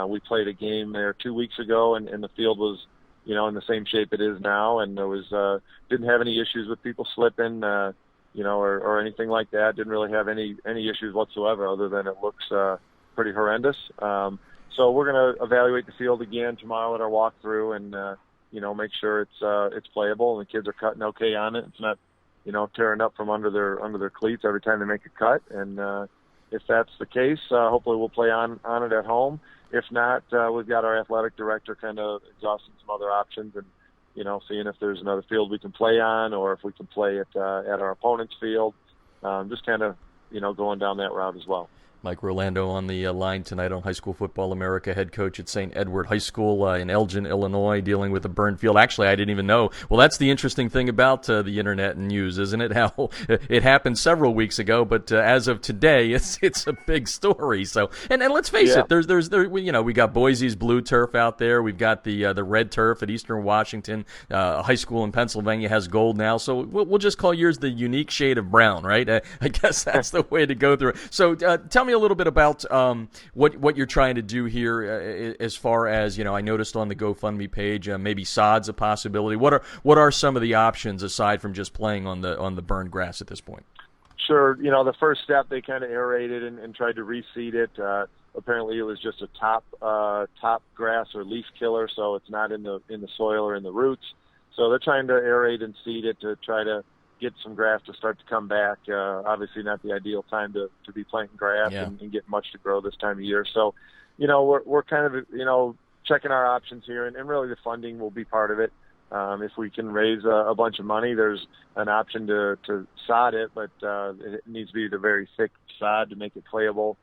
we played a game there 2 weeks ago, and the field was, in the same shape it is now. And there was didn't have any issues with people slipping, or anything like that. Didn't really have any issues whatsoever, other than it looks pretty horrendous. So we're going to evaluate the field again tomorrow at our walkthrough and, make sure it's playable and the kids are cutting okay on it. It's not, tearing up from under their cleats every time they make a cut. And if that's the case, hopefully we'll play on it at home. If not, we've got our athletic director kind of exhausting some other options and, seeing if there's another field we can play on or if we can play at our opponent's field. Just kind of, going down that route as well.
Mike Rolando on the line tonight on High School Football America, head coach at St. Edward High School in Elgin, Illinois, dealing with a burned field. Actually, I didn't even know. Well, that's the interesting thing about the internet and news, isn't it? How it happened several weeks ago, but as of today, it's a big story. So, and let's face it, we got Boise's blue turf out there. We've got the red turf at Eastern Washington. A high school in Pennsylvania has gold now. So we'll just call yours the unique shade of brown, right? I guess that's the way to go through it. So tell me a little bit about what you're trying to do here as far as, I noticed on the GoFundMe page, maybe sod's a possibility. What are some of the options aside from just playing on the burned grass at this point?
Sure. The first step, they kind of aerated and tried to reseed it. Apparently it was just a top grass or leaf killer, so it's not in the soil or in the roots. So they're trying to aerate and seed it to try to get some grass to start to come back. Obviously not the ideal time to be planting grass and get much to grow this time of year. So, we're kind of, checking our options here, and really the funding will be part of it. If we can raise a bunch of money, there's an option to sod it, but it needs to be the very thick sod to make it playable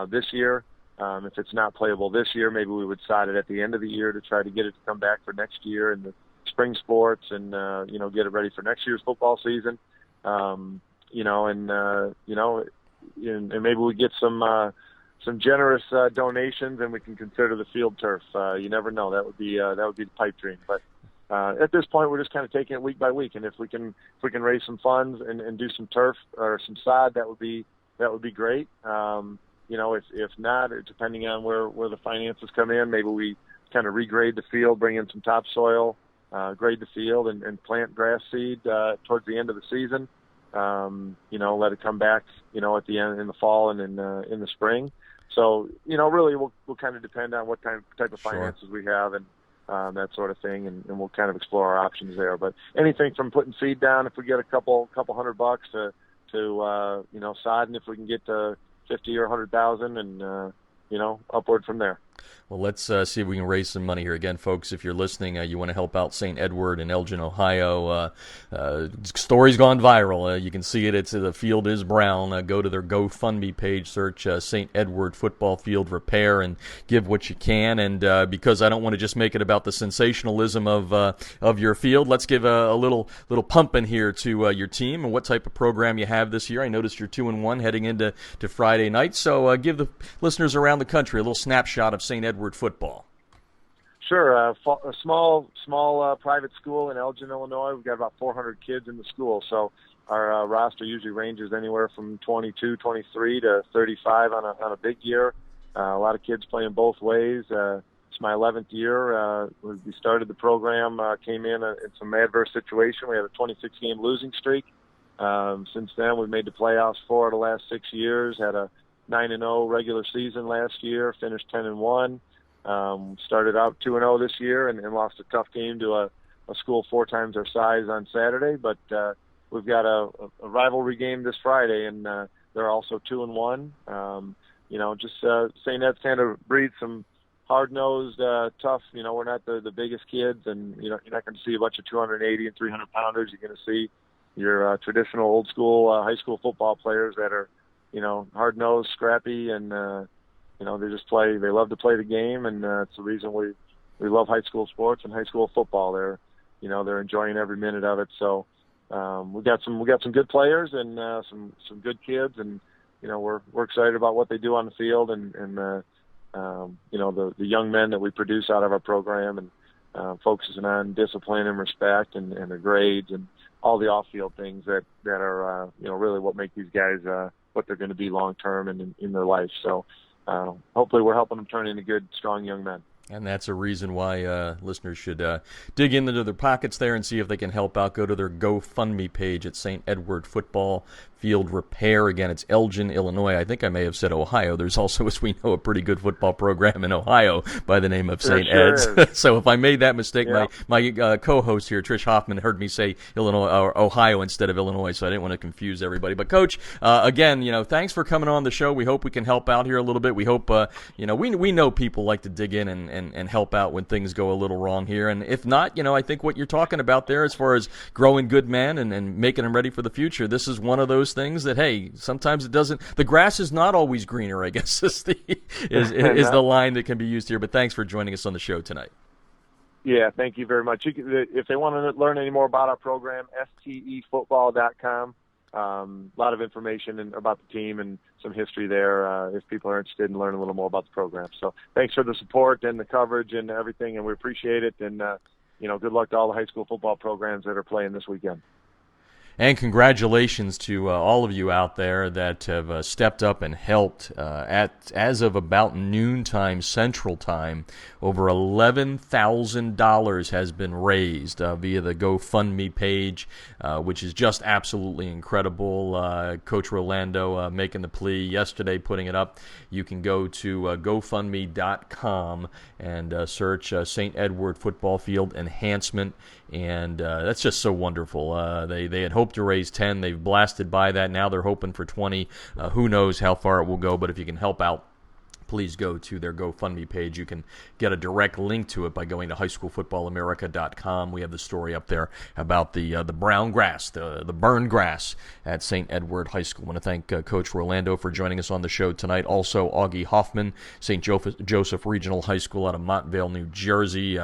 this year. If it's not playable this year, maybe we would sod it at the end of the year to try to get it to come back for next year and the spring sports and, get it ready for next year's football season. And maybe we get some some generous donations, and we can consider the field turf. You never know. That would be the pipe dream. But at this point, we're just kind of taking it week by week, and if we can raise some funds and do some turf or some sod, that would be great. If not, depending on where the finances come in, maybe we kind of regrade the field, bring in some topsoil, grade the field, and plant grass seed towards the end of the season. Let it come back, at the end in the fall and in the spring. So, really we'll kind of depend on what type of finances we have and that sort of thing, and we'll kind of explore our options there. But anything from putting seed down, if we get a couple $100 to sodding if we can get to 50 or 100,000, and upward from there.
Well, let's see if we can raise some money here. Again, folks, if you're listening, you want to help out St. Edward in Elgin, Ohio. Story's gone viral. You can see it. The field is brown. Go to their GoFundMe page, search St. Edward Football Field Repair, and give what you can. And because I don't want to just make it about the sensationalism of your field, let's give a little pump in here to your team and what type of program you have this year. I noticed you're 2-1 heading into Friday night. So give the listeners around the country a little snapshot of St. Edward football.
Sure. A small private school in Elgin, Illinois. We've got about 400 kids in the school, so our roster usually ranges anywhere from 22, 23 to 35 on a big year. A lot of kids playing both ways. It's my 11th year. We started the program, came in some adverse situation. We had a 26-game losing streak. Since then, we've made the playoffs 4 of the last 6 years, had a 9-0 regular season last year, finished 10-1. Started out 2-0 this year and lost a tough game to a school 4 times our size on Saturday. But we've got a rivalry game this Friday, and they're also 2-1. St. Ed's kind of breeds some hard-nosed, tough. We're not the biggest kids, and you're not going to see a bunch of 280 and 300 pounders. You're going to see your traditional old school high school football players that are hard-nosed, scrappy, and they love to play the game, and it's the reason we love high school sports and high school football. They're enjoying every minute of it. So we got some good players and some good kids, and we're excited about what they do on the field, and the young men that we produce out of our program, and focusing on discipline and respect and the grades and all the off-field things that are really what make these guys what they're going to be long term and in their life. So hopefully we're helping them turn into good, strong young men.
And that's a reason why listeners should dig into their pockets there and see if they can help out. Go to their GoFundMe page at St. Edward Football Field Repair. Again, it's Elgin, Illinois. I think I may have said Ohio. There's also, as we know, a pretty good football program in Ohio by the name of St. Ed's. So if I made that mistake, my co-host here, Trish Hoffman, heard me say Illinois or Ohio instead of Illinois, so I didn't want to confuse everybody. But Coach, again, thanks for coming on the show. We hope we can help out here a little bit. We hope, we know people like to dig in and help out when things go a little wrong here. And if not, I think what you're talking about there as far as growing good men and making them ready for the future, this is one of those things that, hey, sometimes the grass is not always greener, I guess, is the line that can be used here. But thanks for joining us on the show tonight.
Yeah, thank you very much. If they want to learn any more about our program, stefootball.com. A lot of information about the team and some history there if people are interested in learning a little more about the program. So thanks for the support and the coverage and everything, and we appreciate it. And, good luck to all the high school football programs that are playing this weekend.
And congratulations to all of you out there that have stepped up and helped. As of about noontime Central Time, over $11,000 has been raised via the GoFundMe page, which is just absolutely incredible. Coach Rolando making the plea yesterday, putting it up. You can go to GoFundMe.com and search St. Edward Football Field Enhancement, and that's just so wonderful. They had hoped to raise 10. They've blasted by that. Now they're hoping for 20. Who knows how far it will go, but if you can help out, please go to their GoFundMe page. You can get a direct link to it by going to highschoolfootballamerica.com. We have the story up there about the brown grass, the burned grass at St. Edward High School. I want to thank Coach Rolando for joining us on the show tonight. Also, Augie Hoffman, St. Joseph Regional High School out of Montvale, New Jersey.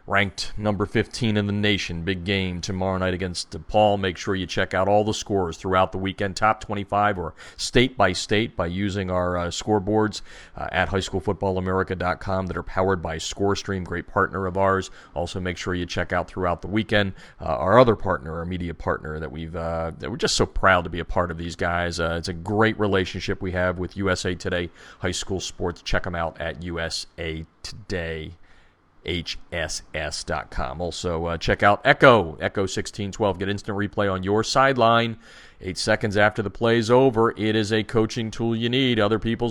ranked number 15 in the nation. Big game tomorrow night against DePaul. Make sure you check out all the scores throughout the weekend, top 25 or state by state, by using our scoreboards at highschoolfootballamerica.com that are powered by ScoreStream, great partner of ours. Also, make sure you check out throughout the weekend our other partner, our media partner that we're just so proud to be a part of these guys. It's a great relationship we have with USA Today High School Sports. Check them out at USA Today. HSS.com. Also, check out Echo 1612. Get instant replay on your sideline 8 seconds after the play's over. It is a coaching tool you need. Other people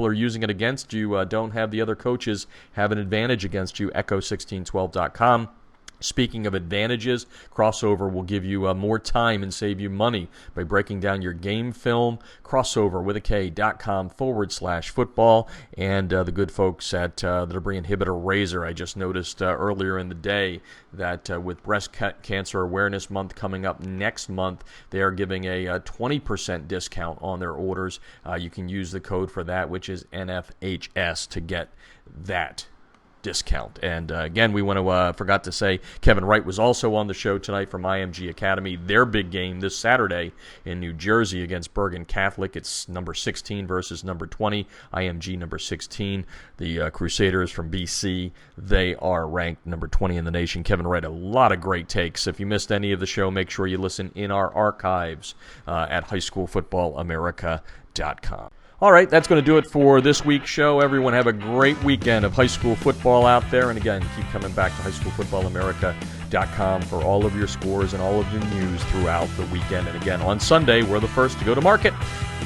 are using it against you. Don't have the other coaches have an advantage against you. Echo1612.com. Speaking of advantages, Crossover will give you more time and save you money by breaking down your game film. Crossover with a K.com/football. And the good folks at the Debris Inhibitor Razor. I just noticed earlier in the day that with Breast Cancer Awareness Month coming up next month, they are giving a 20% discount on their orders. You can use the code for that, which is NFHS, to get that discount. And again, we want to forgot to say Kevin Wright was also on the show tonight from IMG Academy. Their big game this Saturday in New Jersey against Bergen Catholic. It's number 16 versus number 20. IMG number 16. The Crusaders from BC, they are ranked number 20 in the nation. Kevin Wright, a lot of great takes. If you missed any of the show, make sure you listen in our archives at highschoolfootballamerica.com. All right, that's going to do it for this week's show. Everyone have a great weekend of high school football out there. And again, keep coming back to highschoolfootballamerica.com for all of your scores and all of your news throughout the weekend. And again, on Sunday, we're the first to go to market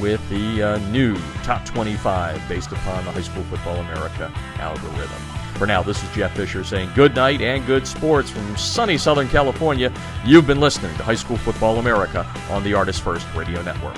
with the new Top 25 based upon the High School Football America algorithm. For now, this is Jeff Fisher saying good night and good sports from sunny Southern California. You've been listening to High School Football America on the Artist First Radio Network.